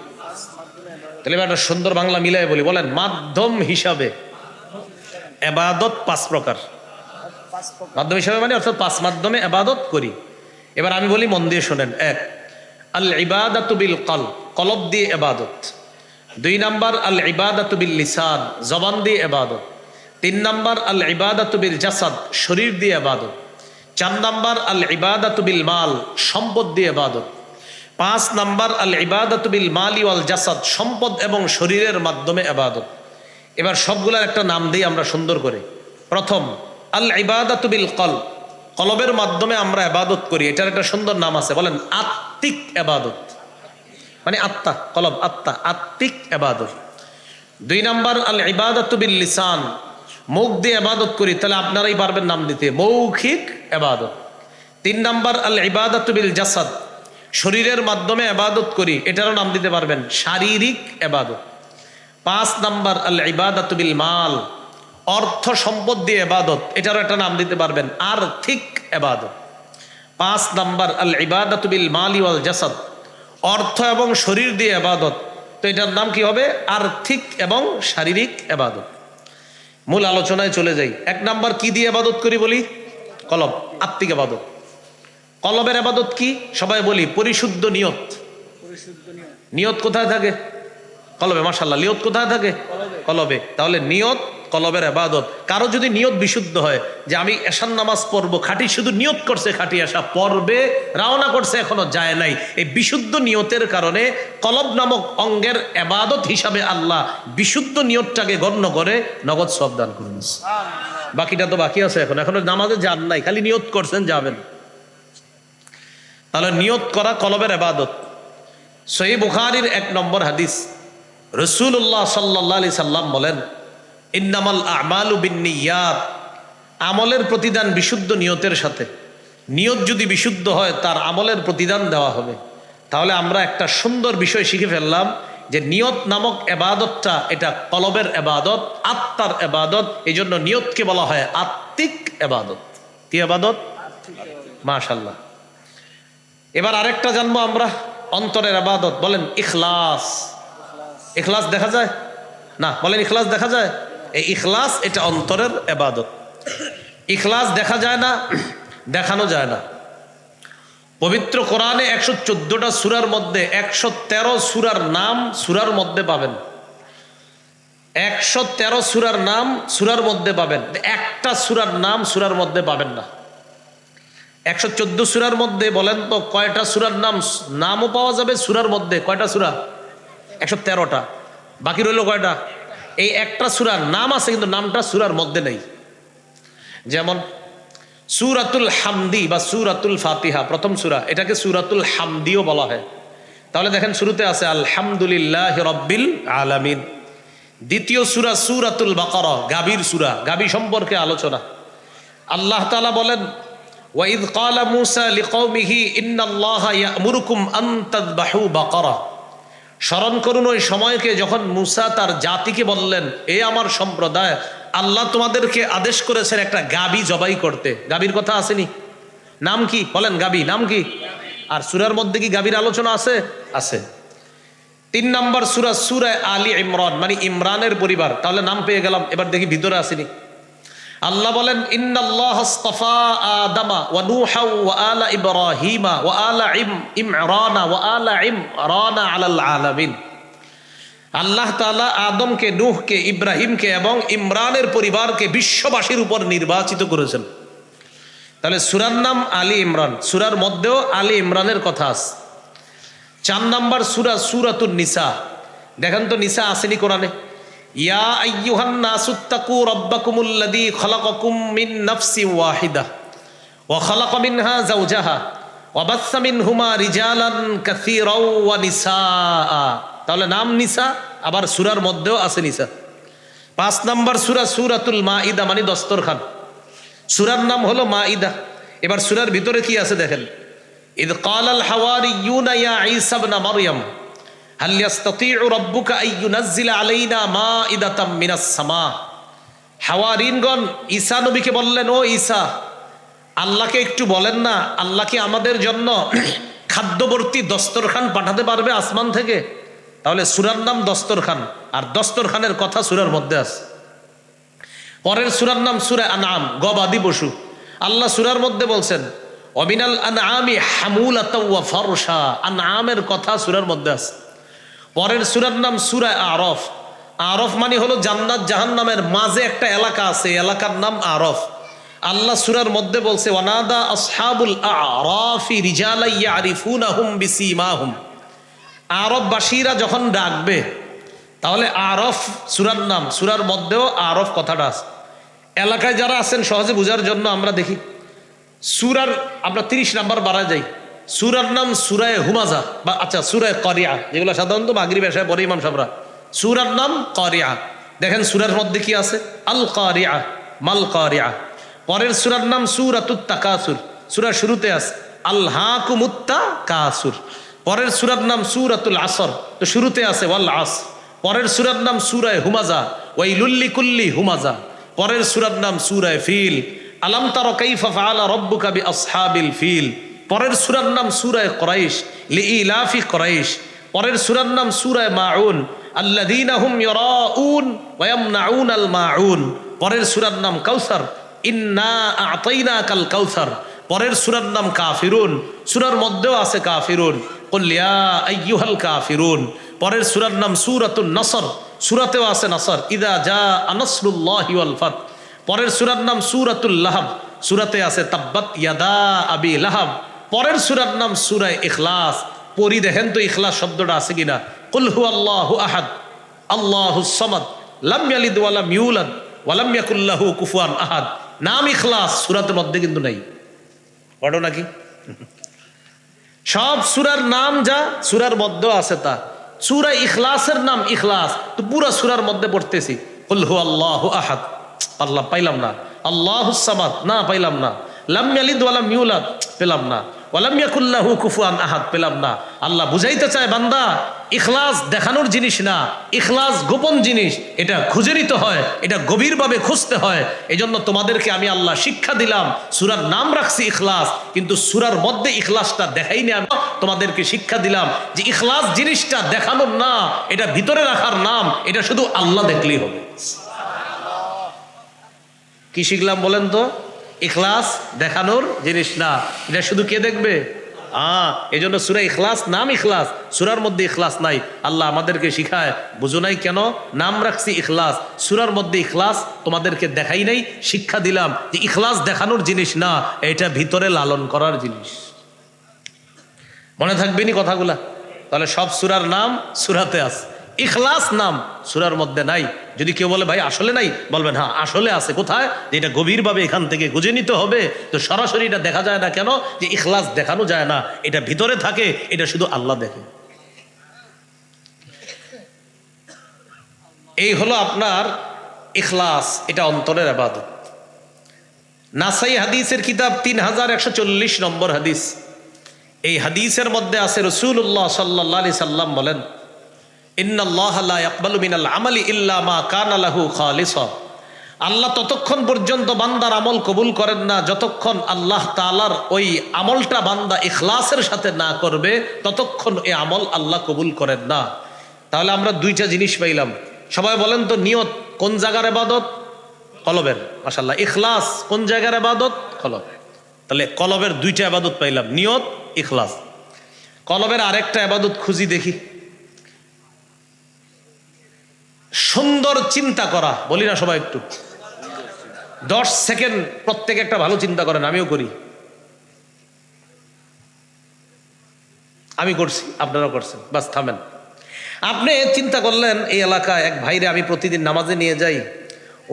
তাহলে একটা সুন্দর বাংলা মিলাই বলি, বলেন মাধ্যম হিসাবে ইবাদত 5 প্রকার। মাধ্যম হিসাবে মানে অর্থাৎ 5 মাধ্যমে ইবাদত করি। এবার আমি বলি, মন দিয়ে শোনেন। 1, আল ইবাদাতু বিল কলব, কলব দিয়ে ইবাদত। 2 নাম্বার আল ইবাদাতু বিল লিসান, জবান দিয়ে ইবাদত। 3 নাম্বার আল ইবাদাতু বিল জাসাদ, শরীর দিয়ে ইবাদত। 4 নাম্বার আল ইবাদাতু বিল মাল, সম্পদ দিয়ে ইবাদত। 5 নাম্বার আল ইবাদাতু বিল মালি ওয়াল জাসাদ, সম্পদ এবং শরীরের মাধ্যমে ইবাদত। এবার সবগুলোর একটা নাম দিই আমরা সুন্দর করে। প্রথম, আল ইবাদাতু বিল কলব, কলবের মাধ্যমে আমরা ইবাদত করি। এটার একটা সুন্দর নাম আছে, বলেন আত্মিক ইবাদত, মানে আত্মা, কলব আত্মা, আত্মিক ইবাদত। 2 নাম্বার আল ইবাদাতু বিল লিসান, মুখ দিয়ে ইবাদত করি, তাহলে আপনারাই পারবেন নাম দিতে, মৌখিক ইবাদত। 3 নাম্বার আল ইবাদাতু বিল জাসাদ, শরীরের মাধ্যমে ইবাদত করি, এটারও নাম দিতে পারবেন শারীরিক ইবাদত। 5 নাম্বার আল ইবাদাতু বিল মাল, অর্থ সম্পদ দিয়ে ইবাদত, এটারও একটা নাম দিতে পারবেন আর্থিক ইবাদত। 5 নাম্বার আল ইবাদাতু বিল মালি ওয়াল জাসাদ, অর্থ এবং শরীর দিয়ে ইবাদত, তো এটার নাম কি হবে? আর্থিক এবং শারীরিক ইবাদত। মূল আলোচনায় চলে যাই। 1 নাম্বার কি দিয়ে ইবাদত করি বলি? কলব, আত্মিক ইবাদত। কলবের ইবাদত কি? সবাই বলি পরিশুদ্ধ নিয়ত। নিয়ত কোথায় থাকে? কলবে। মাশাআল্লাহ, নিয়ত কোথায় থাকে? কলবে। তাহলে নিয়ত কলবের ইবাদত। কারো যদি নিয়ত বিশুদ্ধ হয় যে আমি এশার নামাজ পড়বো, খাঁটি শুধু নিয়ত করছে, খাঁটি এশা পড়বে, রওনা করছে, এখনো যায় নাই, এই বিশুদ্ধ নিয়তের কারণে কলব নামক অঙ্গের ইবাদত হিসাবে আল্লাহ বিশুদ্ধ নিয়তটাকে গণ্য করে নগদ সওয়াব দান করুন। বাকিটা তো বাকি আছে, এখনো নামাজে যান নাই, খালি নিয়ত করছেন, যাবেন। তাহলে নিয়ত করা কলবের ইবাদত। সহিহ বুখারীর 1 নম্বর হাদিস, রাসূলুল্লাহ সাল্লাল্লাহু আলাইহি সাল্লাম বলেন, ইন্নামাল আমালু বিন্নিয়াত, আমলের প্রতিদান বিশুদ্ধ নিয়তের সাথে। নিয়ত যদি বিশুদ্ধ হয় তার আমলের প্রতিদান দেওয়া হবে। তাহলে আমরা একটা সুন্দর বিষয় শিখে ফেললাম যে নিয়ত নামক ইবাদতটা এটা কলবের ইবাদত, আত্মার ইবাদত। এই জন্য নিয়তকে বলা হয় আত্মিক ইবাদত। কি ইবাদত? মাশাআল্লাহ। এবার আরেকটা জানবো আমরা, অন্তরের ইবাদত। বলেন ইখলাস। ইখলাস দেখা যায় না? বলেন ইখলাস দেখা যায়? এই ইখলাস এটা অন্তরের ইবাদত। ইখলাস দেখা যায় না, দেখানো যায় না। পবিত্র কোরআনে 114টা সূরার মধ্যে 113 সূরার নাম সূরার মধ্যে পাবেন। 113 সূরার নাম সূরার মধ্যে পাবেন, একটা সূরার নাম সূরার মধ্যে পাবেন না। 114 সূরার মধ্যে বলেন তো কয়টা সূরার নামও পাওয়া যাবে সূরার মধ্যে? কয়টা সূরা? 113টা। বাকি রইল কয়টা? এই একটা সূরার নাম আছে কিন্তু নামটা সূরার মধ্যে নেই। যেমন সূরাতুল হামদি বা সূরাতুল ফাতিহা, প্রথম সূরা, এটাকে সূরাতুল হামদিও বলা হয়। তাহলে দেখেন শুরুতে আছে আলহামদুলিল্লাহি রাব্বিল আলামিন। দ্বিতীয় সূরা সূরাতুল বাকারা, গাভীর সূরা, গাভী সম্পর্কে আলোচনা। আল্লাহ তাআলা বলেন, ওয়াইদ ক্বালা মূসা লিকওমিহি ইন্নাল্লাহা ইয়া'মুরুকুম আন তাযবাহু বাকারা। স্মরণ করুন ওই সময়কে যখন মূসা তার জাতিকে বললেন, এ আমার সম্প্রদায়, আল্লাহ তোমাদেরকে আদেশ করেছেন একটা গাভী জবাই করতে। গাভীর কথা আসেনি? নাম কি? বলেন গাভী নাম কি? আর সূরার মধ্যে কি গাভীর আলোচনা আছে? আছে। 3 নম্বর সূরা সূরা আলী ইমরান, মানে ইমরানের পরিবার। তাহলে নাম পেয়ে গেলাম। এবার দেখি ভিতরে আসেনি। আল্লাহ বলেন, ইন্নাল্লাহা আসতাফা আদামা ওয়া নূহা ওয়া আলা ইব্রাহিমা ওয়া আলা ইমরানা ওয়া আলা ইমরানা আলাল আলামিন। আল্লাহ তাআলা আদমকে, নূহকে, ইব্রাহিমকে এবং ইমরানের পরিবারকে বিশ্ববাসীর উপর নির্বাচিত করেছেন। তাহলে সূরার নাম আলী ইমরান, সূরার মধ্যেও আলী ইমরানের কথা আছে। 4 নম্বর সূরা সূরাতুন নিসা। দেখেন তো নিসা আসেনি কোরআনে? ইয়া আইয়ুহান নাসুত্তাকু রাব্বাকুমুল্লাযী খালাকাকুম মিন নাফসিন ওয়াহিদা ওয়া খালাকা মিনহা যাওজাহা ওয়া বাসসা মিনহুমা রিজালান কাসীরাও ওয়া নিসাআ। তাহলে নাম নিসা, আবার সূরার মধ্যেও আছে নিসা। 5 নম্বর সূরা সূরাতুল মাইদা, মানে দস্তরখান। সূরার নাম হলো মাইদা। এবার সূরার ভিতরে কি আছে দেখেন, ইদ ক্বালাল হাওয়ারিয়ুনা ইয়া ঈসা ইবনে মারইয়াম হাল ইয়াস্তাতিউ রাব্বুকা আইয়ুনাজ্জিলা আলাইনা মাইদাতাম মিনাস সামা। হাওয়ারিনগণ ঈসা নবীকে বললেন, ও ঈসা, আল্লাহকে একটু বলেন না, আল্লাহ কি আমাদের জন্য খাদ্যবর্তী দস্তরখান পাঠাতে পারবে আসমান থেকে? তাহলে সূরার নাম দস্তরখান, আর দস্তরখানের কথা সূরার মধ্যে আছে। পরের সূরার নাম সূরা আনআম, গবাদি পশু। আল্লাহ সূরার মধ্যে বলছেন, ওয়ামিনাল আনআমি হামুলাতাও ওয়া ফারশা। আনআমের কথা সূরার মধ্যে আছে। পরের সূরার নাম সূরা আরফ। আরফ মানে হলো জান্নাত জাহান্নামের মাঝে একটা এলাকা আছে, এলাকার নাম আরফ। আল্লাহ সূরার মধ্যে বলছে, ওয়ানাদা আসহাবুল আরাফি রিজালা ইয়ারিফুনাহুম বিসীমাহুম। আরববাসীরা যখন ডাকবে, তাহলে আরফ সূরার নাম, সূরার মধ্যেও আরফ কথাটা আছে। এলাকায় যারা আছেন সহজে বোঝার জন্য আমরা দেখি সূরার, আমরা 30 নাম্বার বাড়া যাই। সূরার নাম সূরায়ে হুমাজা বা সূরায়ে কারিয়া, যেগুলো সাধারণত মাগরিব এশায় পড়ে ইমাম সাহেবরা। সূরার নাম কারিয়া। দেখেন সূরার মধ্যে কি আছে, আল কারিয়া, মাল কারিয়া। পরের সূরার নাম সূরাতুত তাকাসুর, সূরার শুরুতে আছে আলহাকুমুত তাকাসুর। পরের সূরার নাম সূরাতুল আসর, তো শুরুতে আছে ওয়াল আসর। পরের সূরার নাম সূরায়ে হুমাজা, ওয়াইলুল লিকুল্লি হুমাজা। পরের সূরার নাম সূরায়ে ফিল, আলাম তারা কাইফা ফাআলা রাব্বুকা বিআসহাবিল ফিল। পরের সূরার নাম সূরায়ে কুরাইশ, লিইলাফি কুরাইশ। পরের সূরার নাম সূরা মাউন, আল্লাযীনা হুম ইয়ারাউন ওয়া ইয়ামনাউনাল মাউন। পরের সূরার নাম কাউসার, ইন্না আ'তাইনাকাল কাউসার। পরের সূরার নাম কাফিরুন, সূরার মধ্যেও আছে কাফিরুন, কুল ইয়া আইয়ুহাল কাফিরুন। পরের সূরার নাম সূরাতুন নসর, সূরাতেও আছে নসর, ইযা জাআ নাসরুল্লাহি ওয়াল ফাত। পরের সূরার নাম সূরাতুল লাহাব, সূরাতে আছে তাব্বাত ইয়াদা আবি লাহাব। পরের সূরার নাম সূরা ইখলাস। পড়ি দেখেন তো ইখলাস শব্দটা আছে কিনা। কুল হুয়াল্লাহু আহাদ আল্লাহুস সামাদ লাম ইয়ালিদ ওয়া লাম ইউলাদ ওয়া লাম ইয়াকুল লাহু কুফুয়ান আহাদ। নাম ইখলাস সূরাতের মধ্যে কিন্তু নাই। পড়ো নাকি? সব সূরার নাম যা সূরার মধ্যেও আছে তা। সূরা ইখলাসের নাম ইখলাস, তো পুরো সূরার মধ্যে পড়তেছি কুল হুয়াল্লাহু আহাদ, আল্লাহ পাইলাম না। আল্লাহুস সামাদ না পাইলাম না। লাম ইয়ালিদ ওয়া লাম ইউলাদ পেলাম না। ওয়া লাম ইয়াকুল লাহু কুফুয়ান আহাদ পেলাম না। আল্লাহ বুঝাইতে চায় বান্দা ইখলাস দেখানোর জিনিস না, ইখলাস গোপন জিনিস, এটা খুঁজে নিতে হয়, এটা গভীরভাবে খুঁজতে হয়। এজন্য তোমাদেরকে আমি আল্লাহ শিক্ষা দিলাম, সূরার নাম রাখছি ইখলাস, কিন্তু সূরার মধ্যে ইখলাসটা দেখাইনি। আমি তোমাদেরকে শিক্ষা দিলাম যে ইখলাস জিনিসটা দেখানোর না, এটা ভিতরে রাখার নাম, এটা শুধু আল্লাহ দেখলেই হবে। কি শিখলাম বলেন তো? ইখলাস দেখানোর জিনিস না, এটা শুধু কে দেখবে? এই জন্য সূরা ইখলাস নাম ইখলাস, সূরার মধ্যে ইখলাস নাই। আল্লাহ আমাদেরকে শিখায়, বুঝো নাই কেন নাম রাখছি ইখলাস, সূরার মধ্যে ইখলাস তোমাদেরকে দেখাই নাই, শিক্ষা দিলাম যে ইখলাস দেখানোর জিনিস না, এটা ভিতরে লালন করার জিনিস। মনে থাকবে নি কথাগুলা? তাহলে সব সূরার নাম সূরাতে আছে, ইখলাস নাম সূরার মধ্যে নাই। যদি কেউ বলে ভাই আসলে নাই, বলবেন হ্যাঁ আসলে আছে। কোথায়? এটা গভীরভাবে এখান থেকে খুঁজে নিতে হবে। তো সরাসরি এটা দেখা যায় না কেন? যে ইখলাস দেখানো যায় না, এটা ভিতরে থাকে, এটা শুধু আল্লাহ দেখে। এই হলো আপনার ইখলাস, এটা অন্তরের ইবাদত। নাসাই হাদিসের কিতাব 3140 নম্বর হাদিস। এই হাদিসের মধ্যে আছে রাসূলুল্লাহ সাল্লাল্লাহু আলাইহি সাল্লাম বলেন, ইন্নাল্লাহা লা ইয়াকবালু মিনাল আমালি ইল্লা মা কানা লাহু খালিসা। আল্লাহ ততক্ষণ পর্যন্ত বান্দার আমল কবুল করেন না যতক্ষণ আল্লাহ তাআলার ওই আমলটা বান্দা ইখলাসের সাথে না করবে, ততক্ষণ এই আমল আল্লাহ কবুল করেন না। তাহলে আমরা দুইটা জিনিস পাইলাম। সবাই বলেন তো, নিয়ত কোন জায়গার ইবাদত? কলবের। মাশাআল্লাহ। ইখলাস কোন জায়গার ইবাদত? কলব। তাহলে কলবের দুইটা ইবাদত পাইলাম, নিয়ত, ইখলাস। কলবের আরেকটা ইবাদত খুঁজি দেখি, সুন্দর চিন্তা করা। বলি না সবাই একটু 10 সেকেন্ড প্রত্যেকে একটা ভালো চিন্তা করেন। আমিও করি, আমি করছি, আপনারাও করছেন। বাস থামেন। আপনি চিন্তা করলেন এই এলাকায় এক ভাইরে আমি প্রতিদিন নামাজে নিয়ে যাই,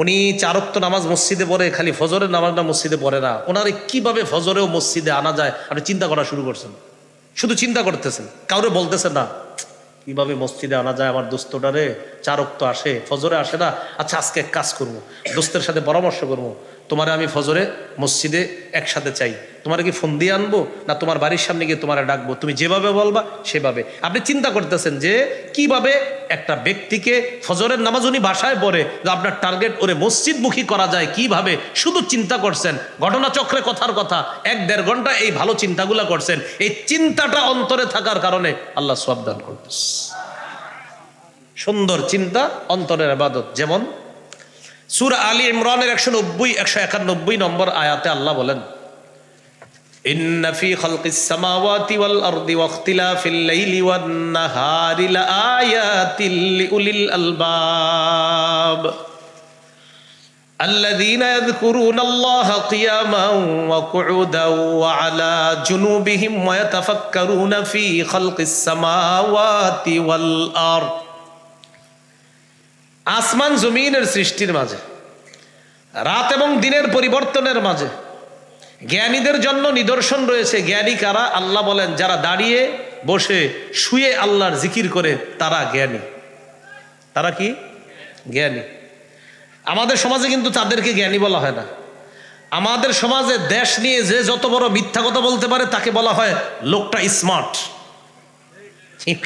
উনি 4 ওয়াক্ত নামাজ মসজিদে পড়ে, খালি ফজরের নামাজটা মসজিদে পড়ে না। ওনারে কিভাবে ফজরেও মসজিদে আনা যায় আপনি চিন্তা করা শুরু করছেন। শুধু চিন্তা করতেছেন, কাউরে বলতেছেন না কিভাবে মসজিদে আনা যায় আমার দোস্তটারে, 4 ওয়াক্ত আসে, ফজরে আসে না। আচ্ছা আজকে এক কাজ করবো, দোস্তের সাথে পরামর্শ করবো, তোমারে আমি ফজরে মসজিদে একসাথে চাই, তোমার কি ফোন দিয়ে আনবো না তোমার বাড়ির সামনে গিয়ে তোমারে ডাকবো, তুমি যেভাবে বলবা সেভাবে। আপনি চিন্তা করতেছেন যে কিভাবে একটা ব্যক্তিকে ফজরের নামাজ উনি বাসায় পড়ে, আপনার টার্গেট ওরে মসজিদমুখী করা যায় কিভাবে, শুধু চিন্তা করছেন। ঘটনাচক্রে কথার কথা 1-1.5 ঘন্টা এই ভালো চিন্তাগুলা করছেন। এই চিন্তাটা অন্তরে থাকার কারণে আল্লাহ সওয়াব দান করতেছে। সুন্দর চিন্তা অন্তরের ইবাদত। যেমন সূরা আলী ইমরানের 190-191 নম্বর আয়াতে আল্লাহ বলেন, ইন্না ফি খালকিস সামাওয়াতি ওয়াল আরদি ওয়াখতিলাফিল লাইলি ওয়ান নাহারি লাআয়াতিল লিউলিল আলবাব الذين يذكرون الله قياما وقعودا وعلى جنوبهم ويتفكرون في خلق السماوات والأرض। আসমান জমিনের সৃষ্টির মাঝে, রাত এবং দিনের পরিবর্তনের মাঝে জ্ঞানীদের জন্য নিদর্শন রয়েছে। জ্ঞানী কারা? আল্লাহ বলেন যারা দাঁড়িয়ে বসে শুয়ে আল্লাহর জিকির করে তারা জ্ঞানী। তারা কি? জ্ঞানী। আমাদের সমাজে কিন্তু তাদেরকে জ্ঞানী বলা হয় না। আমাদের সমাজে দেশ নিয়ে যে যত বড় মিথ্যা কথা বলতে পারে তাকে বলা হয় লোকটা স্মার্ট।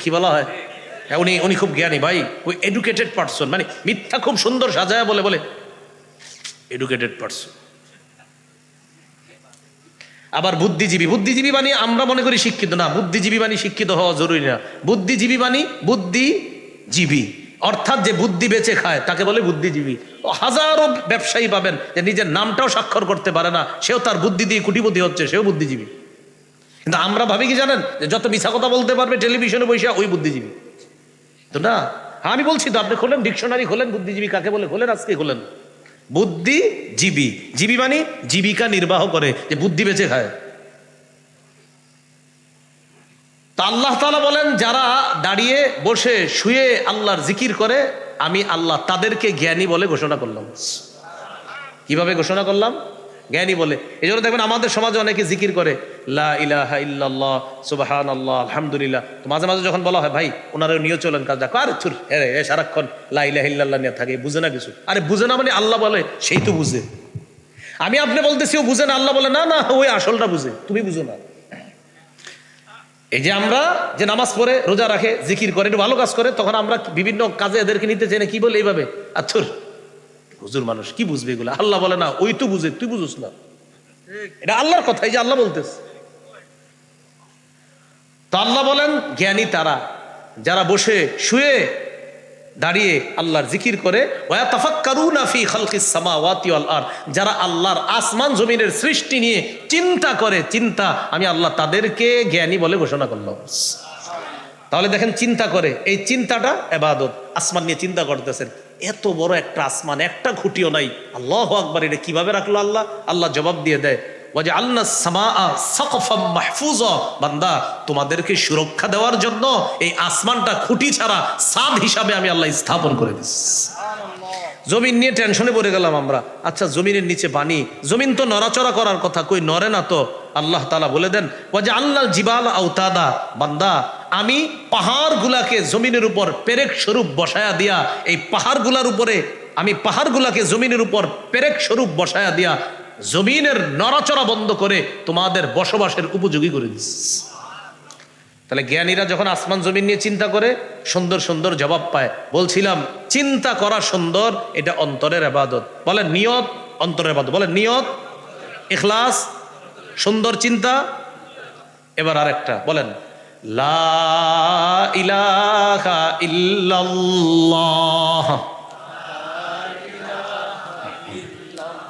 কি বলা হয়? উনি খুব জ্ঞানী ভাই, ওই এডুকেটেড পারসন, মানে মিথ্যা খুব সুন্দর সাজায় বলে এডুকেটেড পারসন। আবার বুদ্ধিজীবী, বুদ্ধিজীবী মানে আমরা মনে করি শিক্ষিত না, বুদ্ধিজীবী মানে শিক্ষিত হওয়া জরুরি না। বুদ্ধিজীবী মানে বুদ্ধিজীবী, অর্থাৎ যে বুদ্ধি বেচে খায় তাকে বলে বুদ্ধিজীবী। হাজারো ব্যবসায়ী পাবেন যে নিজের নামটাও স্বাক্ষর করতে পারে না, সেও তার বুদ্ধি দিয়ে কোটিপতি হচ্ছে, সেও বুদ্ধিজীবী। কিন্তু আমরা ভাবি কি জানেন, যে যত মিছা কথা বলতে পারবে টেলিভিশনে বসে ওই বুদ্ধিজীবী। তো না, আমি বলছি তো, আপনি খোলেন ডিকশনারি, খোলেন বুদ্ধিজীবী কাকে বলে, খোলেন, আজকে খোলেন। বুদ্ধিজীবী, জীবী মানে জীবিকা নির্বাহ করে, যে বুদ্ধি বেঁচে খায়। তা আল্লাহ তাআলা বলেন, যারা দাঁড়িয়ে বসে শুয়ে আল্লাহর জিকির করে, আমি আল্লাহ তাদেরকে জ্ঞানী বলে ঘোষণা করলাম। কিভাবে ঘোষণা করলাম? জ্ঞানী বলে। এই জন্য দেখবেন আমাদের সমাজে অনেকে জিকির করে, লা ইলাহা ইল্লাল্লাহ, সুবহানাল্লাহ, আলহামদুলিল্লাহ। তো মাঝে মাঝে যখন বলা হয়, ভাই ওনারা নিয়ে চলেন কাজ, দেখো আরে থুর, সারাক্ষণ লা ইলাহা ইল্লাল্লাহ নিয়ে থাকে, বুঝে না কিছু। আরে বুঝে না মানে আল্লাহ বলে সেই তো বুঝে। আমি আপনি বলতেছি ও বুঝে না, আল্লাহ বলে না না ওই আসলটা বুঝে, তুমি বুঝো না। এই যে আমরা যে নামাজ পড়ে রোজা রাখে জিকির করে একটু ভালো কাজ করে, তখন আমরা বিভিন্ন কাজে এদেরকে নিতে চাই না, কি বলে এইভাবে, আচ্ছুর হুজুর মানুষ কি বুঝবে এগুলো। আল্লাহ বলে না ওই তো বুঝে, তুই বুঝুস না। এটা আল্লাহর কথা, এই যে আল্লাহ বলতেছে। তো আল্লাহ বলেন জ্ঞানী তারা যারা বসে শুয়ে দাঁড়িয়ে আল্লাহর জিকির করে, ওয়া তাফাক্কারুনা ফি খালকিস সামাওয়াতি ওয়াল আরদ, যারা আল্লাহর আসমান জমিনের সৃষ্টি নিয়ে চিন্তা করে, চিন্তা, আমি আল্লাহ তাদেরকে জ্ঞানী বলে ঘোষণা করলাম। তাহলে দেখেন, চিন্তা করে, এই চিন্তাটা ইবাদত। আসমান নিয়ে চিন্তা করতেছেন, এত বড় একটা আসমান, একটা খুঁটিও নাই, আল্লাহু আকবার, এটা কিভাবে রাখলো আল্লাহ? আল্লাহ জবাব দিয়ে দেয়, ওয়াজআলনাস সামাআ সাকফাম মাহফুজা, বান্দা তোমাদেরকে সুরক্ষা দেওয়ার জন্য এই আসমানটা খুঁটি ছাড়া ছাদ হিসাবে আমি আল্লাহ স্থাপন করে দিয়েছি। জমিন নিয়ে টেনশনে পড়ে গেলাম আমরা। আচ্ছা, জমিনের নিচে পানি, জমিন তো নড়াচড়া করার কথা, কই নড়ে না তো। আল্লাহ তাআলা বলে দেন, ওয়াজআলনাল জিবালা আওতাদা, বান্দা আমি পাহাড়গুলাকে জমিনের উপর পেরেক স্বরূপ বসায়া দিয়া, এই পাহাড়গুলার উপরে আমি পাহাড়গুলাকে জমিনের উপর পেরেক স্বরূপ বসায়া দিয়া জমিনের নড়াচড়া বন্ধ করে তোমাদের বসবাসের উপযোগী করে দিচ্ছি। তাহলে জ্ঞানীরা যখন আসমান জমিন নিয়ে চিন্তা করে সুন্দর সুন্দর জবাব পায়। বলছিলাম চিন্তা করা সুন্দর, এটা অন্তরের ইবাদত। বলেন নিয়ত অন্তরের ইবাদত, বলেন নিয়ত, ইখলাস, সুন্দর চিন্তা। এবার আরেকটা বলেন, লা ইলাহা ইল্লাল্লাহ।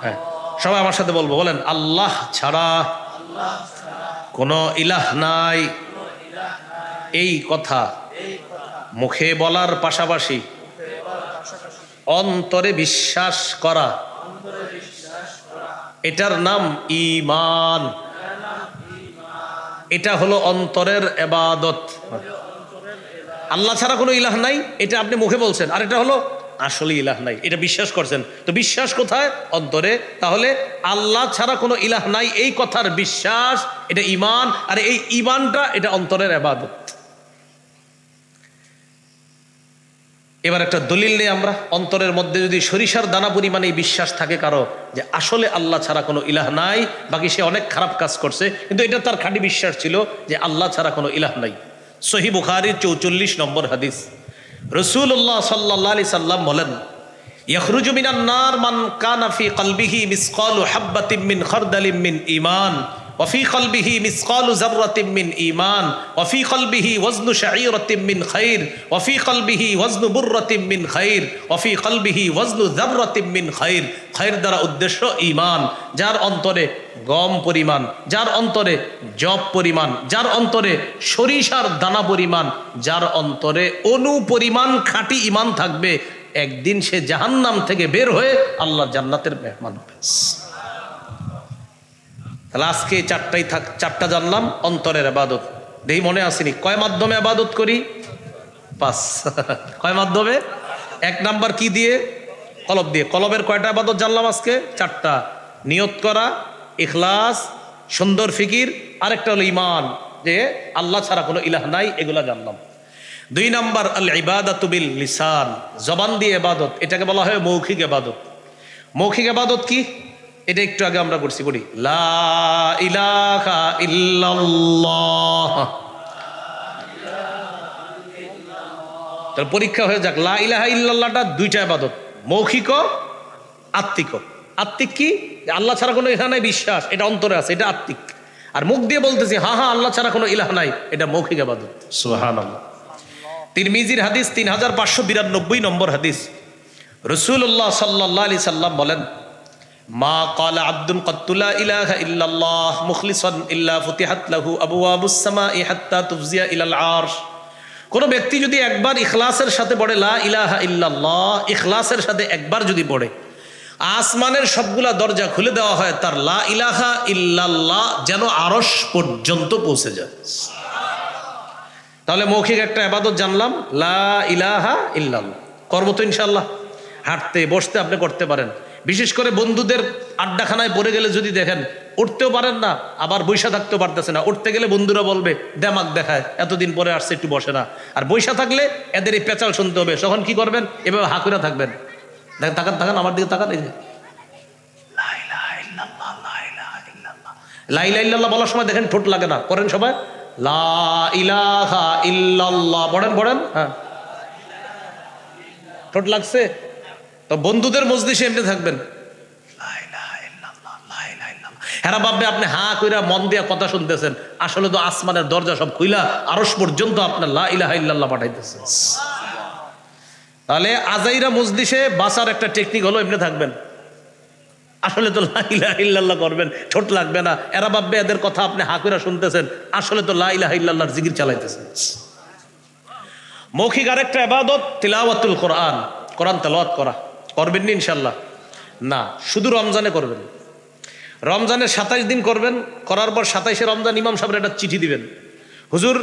হ্যাঁ, সবাই আমার সাথে বলবো, বলেন আল্লাহ ছাড়া কোনো ইলাহ নাই। এই কথা মুখে বলার পাশাপাশি অন্তরে বিশ্বাস করা, এটার নাম ঈমান। এটা হলো অন্তরের ইবাদত। আল্লাহ ছাড়া কোনো ইলাহ নাই, এটা আপনি মুখে বলছেন, আর এটা হলো আসলে ইলাহ নাই, এটা বিশ্বাস করছেন। তো বিশ্বাস কোথায়? অন্তরে। তাহলে আল্লাহ ছাড়া কোনো ইলাহ নাই এই কথার বিশ্বাস, এটা ঈমান। আর এই ঈমানটা এটা অন্তরের ইবাদত। এবার একটা দলিল নেই আমরা, অন্তরের মধ্যে যদি সরিষার দানা পরিমাণে বিশ্বাস থাকে কারো যে আসলে আল্লাহ ছাড়া কোনো ইলাহ নাই, বাকি সে অনেক খারাপ কাজ করছে, কিন্তু এটা তার খাঁটি বিশ্বাস ছিল যে আল্লাহ ছাড়া কোনো ইলাহ নাই। সহিহ বুখারীর 44 নম্বর হাদিস, রাসূলুল্লাহ সাল্লাল্লাহু আলাইহি সাল্লাম বলেন, ইয়াখরুজু মিনান নার মান কানা ফি কলবিহি মিসকালু হাববাতিন মিন খারদালিন মিন ঈমান, ওয়া ফি কলবিহি মিসকালু যাররাতিন মিন ঈমান, ওয়া ফি কলবিহি ওয়াজনু শাঈরাতিন মিন খাইর, ওয়া ফি কলবিহি ওয়াজনু বুররাতিন মিন খাইর, ওয়া ফি কলবিহি ওয়াজনু যাররাতিন মিন খাইর। খাইর দ্বারা উদ্দেশ্য ঈমান। যার অন্তরে গম পরিমাণ, যার অন্তরে জব পরিমাণ, যার অন্তরে সরিষার দানা পরিমাণ, যার অন্তরে অনু পরিমাণ খাঁটি ঈমান থাকবে, একদিন সে জাহান্নাম থেকে বের হয়ে আল্লাহর জান্নাতের মেহমান হবে। তাহলে আজকে চারটা জানলাম অন্তরের ইবাদত। দেই মনে আসেনি কয় মাধ্যমে ইবাদত করি? 5। কয় মাধ্যমে? 1 নাম্বার কি দিয়ে? কলব দিয়ে। কলবের কয়টা ইবাদত জানলাম আজকে? 4টা। নিয়ত করা, ইখলাস, সুন্দর ফিকির, আরেকটা হলো ঈমান, যে আল্লাহ ছাড়া কোনো ইলাহ নাই, এগুলা জানলাম। 2 নাম্বার আল ইবাদাতু বিল লিসান, জবান দিয়ে ইবাদত, এটাকে বলা হয় মৌখিক ইবাদত। মৌখিক ইবাদত কি? এটা একটু আগে আমরা করছি, পড়ি লা ইলাহা ইল্লাল্লাহ। তাহলে পরীক্ষা হয়ে যাক, লা ইলাহা ইল্লাল্লাহটা 2টা ইবাদত, মৌখিক ও আত্মিক। আত্মিক কি? আল্লাহ ছাড়া কোনো ইলাহ নাই বিশ্বাস, এটা অন্তরে আছে, এটা আত্মিক। আর মুখ দিয়ে বলতেছি হ্যাঁ হ্যাঁ আল্লাহ ছাড়া কোনো ইলাহ নাই, এটা মৌখিক ইবাদত। সুবহানাল্লাহ। তিরমিজির হাদিস 3592 নম্বর হাদিস, রাসূলুল্লাহ সাল্লাল্লাহু আলাইহি সাল্লাম বলেন, মা ক্বালা আবদুন ক্বাত্তু লা ইলাহা ইল্লাল্লাহ মুখলিসান ইল্লা ফুতিহাত লাহু আবওয়াবুস সামাই হাত্তা তুফজিয়া ইলাল আরশ। কোন ব্যক্তি যদি একবার ইখলাসের সাথে পড়ে লা ইলাহা ইল্লাল্লাহ, ইখলাসের সাথে একবার যদি পড়ে, আসমানের সবগুলা দরজা খুলে দেওয়া হয়, তার লা ইলাহা ইল্লাল্লাহ যেন আরশ পর্যন্ত পৌঁছে যায়। তাহলে মৌখিক একটা ইবাদত জানলাম, লা ইলাহা ইল্লাল্লাহ। করব তো ইনশাআল্লাহ। হাঁটতে বসতে আপনি করতে পারেন। বিশেষ করে বন্ধুদের আড্ডাখানায় পড়ে গেলে যদি দেখেন উঠতেও পারেন না, আবার বৈশা থাকতেও পারতেছে না, উঠতে গেলে বন্ধুরা বলবে দেমাগ দেখায়, এতদিন পরে আসছে একটু বসে না। আর বৈশা থাকলে এদের এই পেঁচাল শুনতে হবে, তখন কি করবেন? এভাবে হাঁকুরা থাকবেন। দেখেন, তাকান তাকান আমার দিকে তাকান, এই যে লা ইলাহা ইল্লাল্লাহ, লা ইলাহা ইল্লাল্লাহ, লা ইলাহা ইল্লাল্লাহ বলার সময় দেখেন ঠোঁট লাগে না, করেন সবাই লা ইলাহা ইল্লাল্লাহ, পড়েন পড়েন, হ্যাঁ ঠোঁট লাগছে তো বন্ধুদের মজলিসে এমনি থাকবেন, হেরা ভাববে আপনি হা কইরা মন দিয়া কথা শুনতেছেন, আসলে তো আসমানের দরজা সব খুইলা আরশ পর্যন্ত আপনার লা ইলাহা ইল্লাল্লাহ পাঠাইতেছে। তাহলে আজাইরা মজলিসে বাঁচার একটা টেকনিক হলো এমনি থাকবেন, আসলে তো লা ইলাহা ইল্লাল্লাহ করবেন, ঠোঁট লাগবে না, এরা ভাববে এদের কথা আপনি হা কইরা শুনতেছেন, আসলে তো লা ইলাহা ইল্লাল্লাহর জিকির চালাইতেছেন। মৌখিক আরেকটা ইবাদত তিলাওয়াতুল কোরআন, কোরআন তেলাওয়াত করা। করবেন না ইনশাআল্লাহ? না, শুধু রমজানে করবেন। রমজানের 27 দিন করবেন, করার পর 27শে রমজান ইমাম সাহেবের একটা চিঠি দিবেন, হুজুর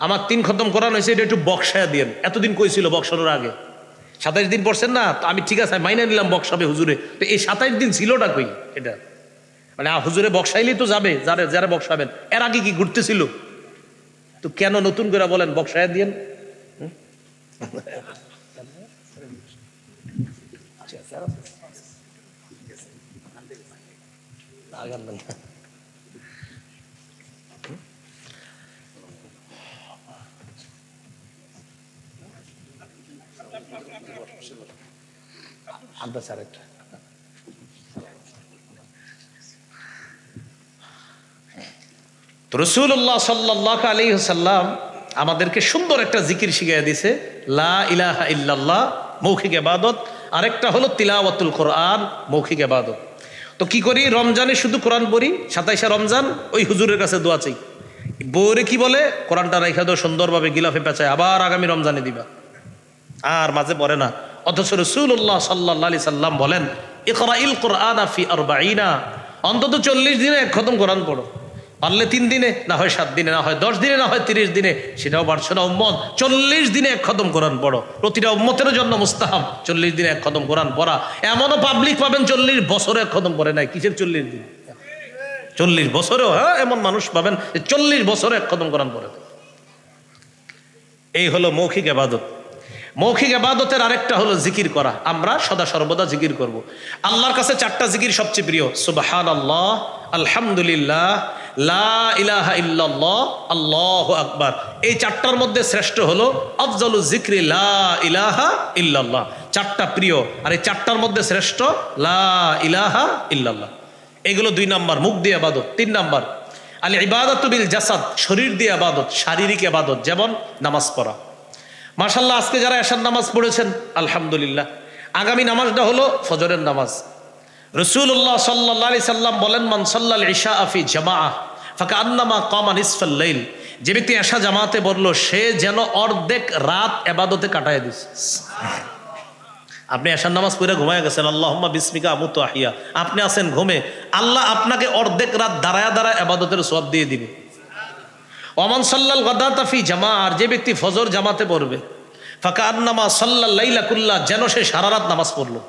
আমার 3 খতম কোরআন হয়েছে, এটা একটু বক্সায়া দিয়েন। এতদিন কইছিল বক্সানোর আগে, 27 দিন পড়ছেন না, তো আমি ঠিক আছে মাইনে নিলাম বক্সাবে হুজুরে, তো এই 27 দিন ছিলটা কই? এটা মানে হুজুরে বক্সাইলেই তো যাবে, যারা বক্সাবেন, এর আগে কি ঘুরতেছিল? তো কেন নতুন করে বলেন বক্সায়া দিয়েন? রাসূলুল্লাহ সাল্লাল্লাহু আলাইহি ওয়াসাল্লাম আমাদেরকে সুন্দর একটা জিকির শিখিয়ে দিয়েছে, লা ইলাহা ইল্লাল্লাহ মৌখিক ইবাদত, আরেকটা হলো তিলাওয়াতুল কোরআন মৌখিক ইবাদত। তো কি করি? রমজানে শুধু কোরআন পড়ি, 27শে রমজান ওই হুজুরের কাছে দোয়া চাই, বউরে কি বলে কোরআনটা রাইখা দাও সুন্দরভাবে গিলাফে পেঁচায়, আবার আগামী রমজানে দিবা, আর মাঝে পড়ে না। অথচ রাসূলুল্লাহ সাল্লাল্লাহু আলাইহি সাল্লাম বলেন, ইকরাইল কোরআনা ফি 40, অন্তত 40 দিনে এক খতম কোরআন পড়ো, পারলে 3 দিনে, না হয় 7 দিনে, না হয় 10 দিনে, না হয় 30 দিনে, সেটাও পারছো না উম্মত, 40 দিনে এক খতম কোরআন পড়ো। প্রতিটা উম্মতের জন্য মুস্তাহাব 40 দিনে এক খতম কোরআন পড়া। এমনও পাবলিক পাবেন 40 বছরে এক খতম পড়ে নাই। কিসের 40 দিন? 40 বছরেও, হ্যাঁ এমন মানুষ পাবেন 40 বছরে এক খতম কোরআন পড়ে। এই হলো মৌখিক ইবাদত। মৌখিক ইবাদতের আরেকটা হলো জিকির করা। আমরা সদা সর্বদা জিকির করব। আল্লাহর কাছে 4টা জিকির সবচেয়ে প্রিয়, সুবহানাল্লাহ, আলহামদুলিল্লাহ, লা ইলাহা ইল্লাল্লাহ, আল্লাহু আকবার। এই 4টার মধ্যে শ্রেষ্ঠ হলো আফজালু যিকরি লা ইলাহা ইল্লাল্লাহ। 4টা প্রিয়, আর এই 4টার মধ্যে শ্রেষ্ঠ লা ইলাহা ইল্লাল্লাহ। এগুলো 2 নাম্বার, মুখ দিয়ে ইবাদত। 3 নাম্বার আল ইবাদাতু বিল জাসাদ, শরীর দিয়ে ইবাদত, শারীরিক ইবাদত, যেমন নামাজ পড়া। মাশাআল্লাহ, আজকে যারা এশার নামাজ পড়েছেন আলহামদুলিল্লাহ। আগামী নামাজটা হলো ফজরের নামাজ। রাসূলুল্লাহ সাল্লাল্লাহু আলাইহি সাল্লাম বলেন, মান সাল্লাল ইশা ফি জামাআহ ফাকান্নামা কামা নিসফাল লাইল, যে ব্যক্তি এশা জামাতে পড়লো সে যেন অর্ধেক রাত ইবাদতে কাটায় দিছে। আপনি এশার নামাজ পড়ে ঘুমায় গেছেন, আল্লাহুম্মা বিসমিকা আমুতু আহিয়া, আপনি আছেন ঘুমে, আল্লাহ আপনাকে অর্ধেক রাত দাঁড়ায়া দাঁড়ায় ইবাদতের সওয়াব দিয়ে দিবে। ওমান সাল্লাল গাদাতা ফি জামাআ, আর যে ব্যক্তি ফজর জামাতে পড়বে, ফাকান্নামা সাল্লাল লাইলা কুল্লা, যেন সে সারা রাত নামাজ পড়লো।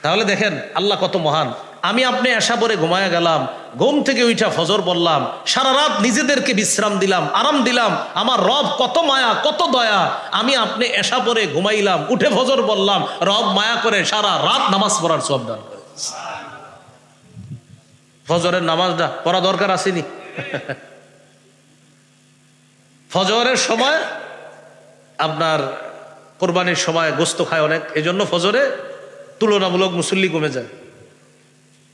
তাহলে দেখেন আল্লাহ কত মহান। আমি আপনি এশা পরে ঘুমায়া গেলাম, ঘুম থেকে উঠা ফজর বললাম, সারা রাত নিজেদেরকে বিশ্রাম দিলাম, আরাম দিলাম, আমার রব কত মায়া কত দয়া। আমি আপনি এশা পরে ঘুমাইলাম, উঠে ফজর বললাম, রব মায়া করে সারা রাত নামাজ পড়ার সওয়াব দান করে। ফজরের নামাজটা পড়া দরকার আসেনি? ফজরের সময় আপনার কোরবানির সময় গোস্ত খায় অনেক, এজন্য ফজরে তুলনামূলক মুসল্লি কমে যায়।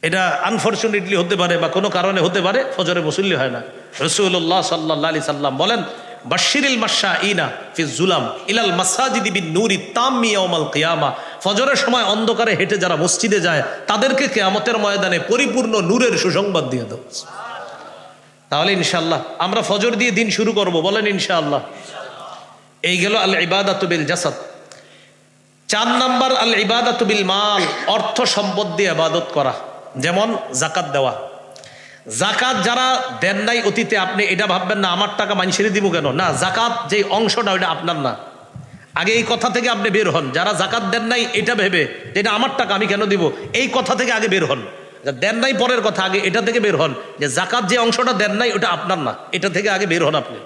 এটা আনফর্চুনেটলি হতে পারে বা কোনো কারণে হতে পারে, ফজরে মুসল্লি হয় না। রাসূলুল্লাহ সাল্লাল্লাহু আলাইহি সাল্লাম বলেন, বাশশিরিল মাশাঈনা ফি যুলাম ইলাল মাসাজিদি বিন নূরি তাম্মি ইয়াউমাল কিয়ামা। ফজরের সময় অন্ধকারে হেঁটে যারা মসজিদে যায় তাদেরকে কিয়ামতের ময়দানে পরিপূর্ণ নূরের সুসংবাদ দিয়ে দাও। তাহলে ইনশাআল্লাহ আমরা ফজর দিয়ে দিন শুরু করব, বলেন ইনশাআল্লাহ। এই গেল আল ইবাদাতু বিল জাসাদ। 4 নাম্বার আল ইবাদাতু বিল মাল, অর্থ সম্পদ দিয়ে ইবাদত করা, যেমন যাকাত দেওয়া। যাকাত যারা দেন নাই অতীতে, আপনি এটা ভাববেন না আমার টাকা মানুষেরই দিব কেন, না, যাকাত যে অংশটা ওইটা আপনার না। আগে এই কথা থেকে আপনি বের হন, যারা যাকাত দেন নাই এটা ভেবে যে এটা আমার টাকা আমি কেন দিব, এই কথা থেকে আগে বের হন। দেন নাই পরের কথা, আগে এটা থেকে বের হন যে যাকাত যে অংশটা দেন নাই ওটা আপনার না, এটা থেকে আগে বের হন। আপনি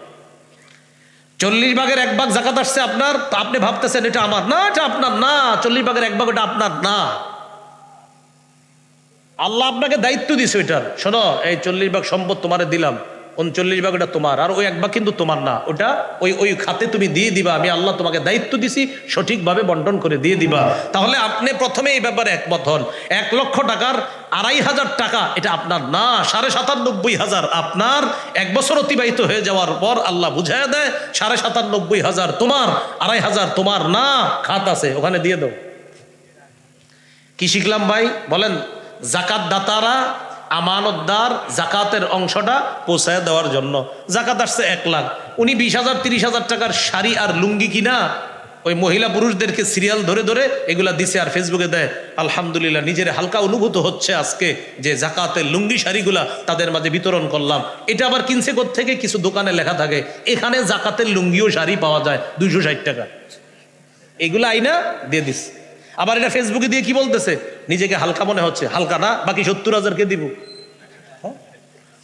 40 ভাগের 1 ভাগ যাকাত আসছে আপনার, আপনি ভাবতেছেন এটা আমার না, এটা আপনার না, 40 ভাগের 1 ভাগ ওটা আপনার না। আল্লাহ আপনাকে দায়িত্ব দিছে ওইটার, শোনো এই 40 ভাগ সম্পদ তোমারে দিলাম, 39 ভাগ ওটা তোমার, আর ওই 1 ভাগ কিন্তু তোমার না, ওটা ওই খাতে তুমি দিয়ে দিবা, আমি আল্লাহ তোমাকে দায়িত্ব দিছি, সঠিকভাবে বন্টন করে দিয়ে দিবা। তাহলে আপনি প্রথমে এই ব্যাপারে একমত হন। 1 লক্ষ টাকার 2,500 টাকা এটা আপনার না, 97,500 আপনার। 1 বছর অতিবাহিত হয়ে যাওয়ার পর আল্লাহ বুঝাইয়া দেয় 97,500 তোমার, 2,500 তোমার না, খাত আছে ওখানে দিয়ে দাও। কি শিখলাম ভাই বলেন? যাকাত দাতারা আমানতদার, যাকাতের অংশটা পৌঁছায় দেওয়ার জন্য। যাকাত আসছে 1 লাখ, উনি 20,000 30,000 টাকার শাড়ি আর লুঙ্গি কিনা ওই মহিলা পুরুষদেরকে সিরিয়াল ধরে ধরে এগুলা দিছে আর ফেসবুকে দেয়। আলহামদুলিল্লাহ, নিজের হালকা অনুভূত হচ্ছে আজকে যে জাকাতের লুঙ্গি শাড়িগুলা তাদের মাঝে বিতরণ করলাম। এটা আবার কিনছে থেকে কিছু দোকানে লেখা থাকে এখানে জাকাতের লুঙ্গি ও শাড়ি পাওয়া যায় 260 টাকা, এগুলা আইনা দিয়ে দিস। আবার এটা ফেসবুকে দিয়ে কি বলতেছে, নিজেকে হালকা মনে হচ্ছে, হালকা না, বাকি 70,000 কে দিব।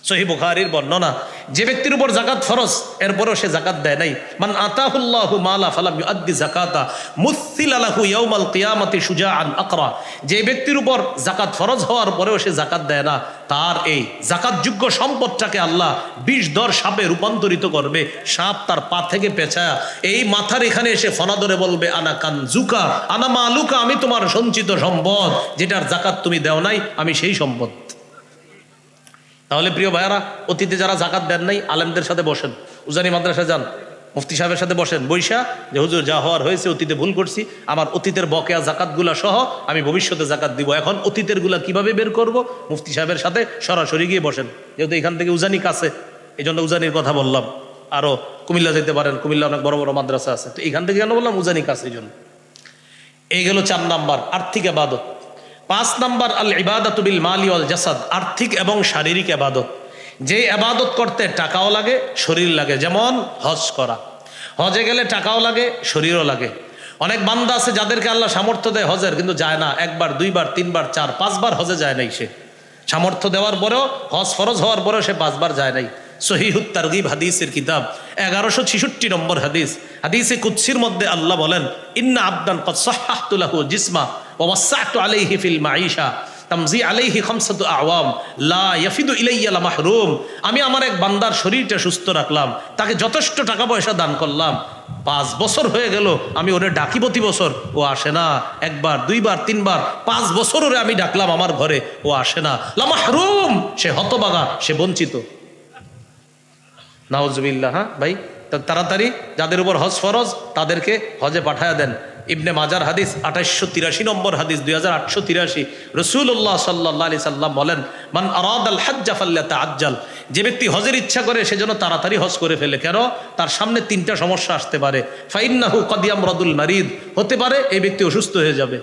সহিহ বুখারীর বর্ণনা, যে ব্যক্তির উপর যাকাত ফরজ এরপরও সে যাকাত দেয় নাই, মান আতাহুল্লাহু মালা ফালাম ইউআদ্দি যাকাতা মুসিলা লাহু ইয়াউমাল কিয়ামাতি শুজাআন আকরা। যে ব্যক্তির উপর যাকাত ফরজ হওয়ার পরেও সে যাকাত দেয় না, তার এই যাকাতযোগ্য সম্পদটাকে আল্লাহ 20 দর সাপে রূপান্তরিত করবে। সাপ তার পা থেকে পেঁচায়া এই মাথার এখানে এসে ফনা ধরে বলবে, আনা কানজুকা আনা মালুকা, আমি তোমার সঞ্চিত সম্পদ, যেটার যাকাত তুমি দেও নাই, আমি সেই সম্পদ। তাহলে প্রিয় ভাইয়ারা, অতীতে যারা যাকাত দেন নাই আলেমদের সাথে বসেন, উজানি মাদ্রাসা যান, মুফতি সাহেবের সাথে বসেন, বৈশা যে হুজুর যা হওয়ার হয়েছে, অতীতে ভুল করছি, আমার অতীতের বকেয়া যাকাতগুলা সহ আমি ভবিষ্যতে যাকাত দিব, এখন অতীতের গুলা কিভাবে বের করব, মুফতি সাহেবের সাথে সরাসরি গিয়ে বসেন। যেহেতু এখান থেকে উজানি কাছে, এই জন্য উজানির কথা বললাম। আরো কুমিল্লা যেতে পারেন, কুমিল্লা অনেক বড় বড় মাদ্রাসা আছে, তো এখান থেকে কেন বললাম উজানি কাছে, এই জন্য। এই গেল 4 নাম্বার আর্থিক ইবাদত। 5 নাম্বার আল ইবাদাতু বিল মালি ওয়াল জাসাদ, আর্থিক এবং শারীরিক ইবাদত। যে ইবাদত করতে টাকাও লাগে শরীর লাগে, যেমন হজ করা। হজে গেলে টাকাও লাগে শরীরও লাগে। অনেক বান্দা আছে যাদেরকে আল্লাহ সামর্থ্য দেয় হজের, কিন্তু যায় না, 1 বার 2 বার 3 বার 4 5 বার হজে যায় নাই। সে সামর্থ্য দেওয়ার পরেও, হজ ফরজ হওয়ার পরেও সে 5 বার যায় নাই। সহিহুত তারগিব হাদিসের কিতাব 1166 নম্বর হাদিস, হাদিসে কুদসির মধ্যে আল্লাহ বলেন, ইন্না আবদান কদ সাহহাতু লাহু জিসমা ওয়া ওয়াসআতু আলাইহি ফিল মাঈশা তামজি আলাইহি খামসাতু আওয়াম লা ইয়াফিদু ইলাইয়া লা মাহরুম। আমি আমার এক বান্দার শরীরটা সুস্থ রাখলাম, তাকে যথেষ্ট টাকা পয়সা দান করলাম, 5 বছর হয়ে গেল, আমি ওরে ডাকি প্রতি বছর, ও আসে না। 1 বার 2 বার 3 বার 5 বছর ওরে আমি ডাকলাম আমার ঘরে, ও আসে না। লা মাহরুম, সে হতভাগা, সে বঞ্চিত। নাউজুবিল্লাহ। হ্যাঁ ভাই, তাড়াতাড়ি যাদের উপর হজ ফরজ তাদেরকে হজে পাঠায়া দেন। ইবনে মাজার হাদিস 2883 নম্বর হাদিস, 2883, রাসূলুল্লাহ সাল্লাল্লাহু আলাইহি সাল্লাম বলেন, মান আরাদাল হজ্জা ফাল্যাতাআজ্জাল। যে ব্যক্তি হজের ইচ্ছা করে সে যেন তাড়াতাড়ি হজ করে ফেলে। কেন? তার সামনে 3টা সমস্যা আসতে পারে। ফাইন্নাহু কদ ইয়ামরাদুল মারিদ, হতে পারে এই ব্যক্তি অসুস্থ হয়ে যাবে।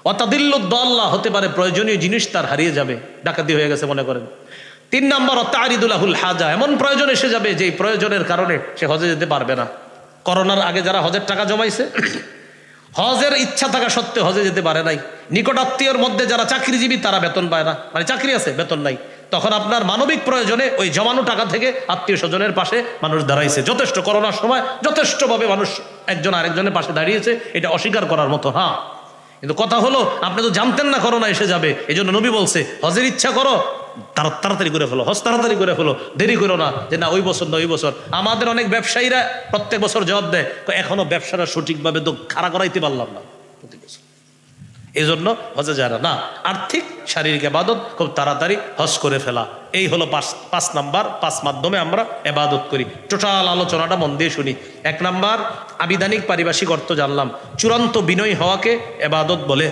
ওয়া তাদিল্লুদ দাল্লাহ, হতে পারে প্রয়োজনীয় জিনিস তার হারিয়ে যাবে, ডাকাতি হয়ে গেছে মনে করেন। 3 নাম্বার তারিদুলাহুল হাজা, এমন প্রয়োজন এসে যাবে যে প্রয়োজনের কারণে সে হজে যেতে পারবে না। করোনার আগে যারা হজের টাকা জমাইছে, হজের ইচ্ছা থাকা সত্ত্বেও হজে যেতে পারে নাই। নিকট আত্মীয়র মধ্যে যারা চাকরিজীবী তারা বেতন পায় না, মানে চাকরি আছে বেতন নাই, তখন আপনার মানবিক প্রয়োজনে ওই জমানো টাকা থেকে আত্মীয় স্বজনের পাশে মানুষ দাঁড়াইছে। যথেষ্ট, করোনার সময় যথেষ্টভাবে মানুষ একজন আরেকজনের পাশে দাঁড়িয়েছে, এটা অস্বীকার করার মতো। হ্যাঁ, কিন্তু কথা হলো আপনি তো জানতেন না করোনা এসে যাবে, এই জন্য নবী বলছে হজের ইচ্ছা করো, তাড়াতাড়ি করে ফেলো, হজ তাড়াতাড়ি করে ফেলো, দেরি করো না যে না ওই বছর না ওই বছর। আমাদের অনেক ব্যবসায়ীরা প্রত্যেক বছর জবাব দেয়, এখনো ব্যবসাটা সঠিকভাবে তো খাড়া করাইতে পারলাম না প্রতি বছর। এই জন্য হজে যায় না। আর্থিক শারীরিক এবাদত খুব তাড়াতাড়ি হজ করে ফেলা, এই হলো পাঁচ নাম্বার। পাঁচ মাধ্যমে আমরা এবাদত করি। টোটাল আলোচনাটা মন দিয়ে শুনি। 1 নাম্বার আবিধানিক পারিভাষিক অর্থ জানলাম, চূড়ান্ত বিনয়ী হওয়াকে এবাদত বলে।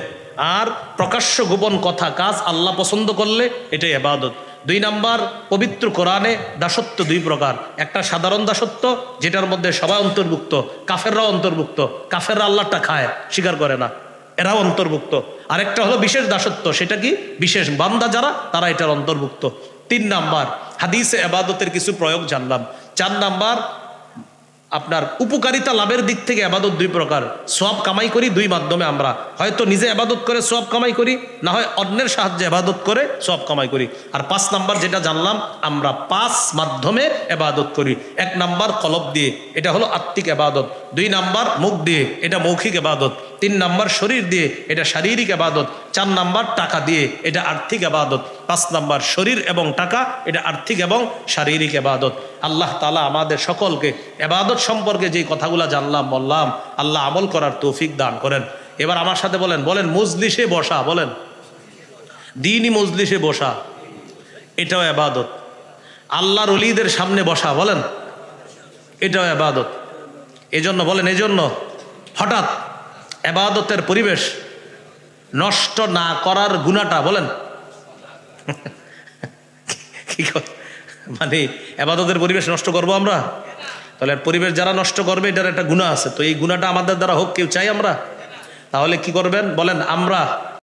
আর প্রকাশ্য গোপন কথা কাজ আল্লাহ পছন্দ করলে এটাই এবাদত। 2 নাম্বার পবিত্র কোরআনে দাসত্ব 2 প্রকার। একটা সাধারণ দাসত্ব যেটার মধ্যে সবাই অন্তর্ভুক্ত, কাফেররাও অন্তর্ভুক্ত। কাফেররা আল্লাহটা খায়, স্বীকার করে না, এরাও অন্তর্ভুক্ত। আরেকটা হলো বিশেষ দাসত্ব, সেটা কি বিশেষ বান্দা যারা তারা এটার অন্তর্ভুক্ত। 3 নাম্বার হাদিসে এবাদতের কিছু প্রয়োগ জানলাম। 4 নাম্বার আপনার উপকারিতা লাভের দিক থেকে এবাদত 2 প্রকার। সওয়াব কামাই করি 2 মাধ্যমে, আমরা হয়তো নিজে এবাদত করে সওয়াব কামাই করি, না হয় অন্যের সাহায্যে এবাদত করে সওয়াব কামাই করি। আর 5 নাম্বার যেটা জানলাম, আমরা 5 মাধ্যমে এবাদত করি। 1 নাম্বার কলব দিয়ে, এটা হলো আত্মিক এবাদত। 2 নাম্বার মুখ দিয়ে, এটা মৌখিক এবাদত। 3 নাম্বার শরীর দিয়ে, এটা শারীরিক এবাদত। 4 নাম্বার টাকা দিয়ে, এটা আর্থিক এবাদত। 5 নাম্বার শরীর এবং টাকা, এটা আর্থিক এবং শারীরিক এবাদত। আল্লাহ তাআলা আমাদের সকলকে এবাদত সম্পর্কে যে কথাগুলো জানলাম বললাম, আল্লাহ আমল করার তৌফিক দান করেন। এবার আমার সাথে বলেন মজলিসে বসা, বলেন দ্বীনি মজলিসে বসা, এটাও এবাদত। আল্লাহর ওলিদের সামনে বসা, বলেন এটাও এবাদত। এজন্য বলেন, এজন্য হঠাৎ এবাদতের পরিবেশ নষ্ট না করার গুনাহটা, বলেন কি মানে এবাদতের পরিবেশ নষ্ট করব আমরা? তাহলে পরিবেশ যারা নষ্ট করবে এটার একটা গুনাহ আছে। তো এই গুনাহটা আমাদের দ্বারা হোক, কেউ চাই আমরা? তাহলে কি করবেন বলেন? আমরা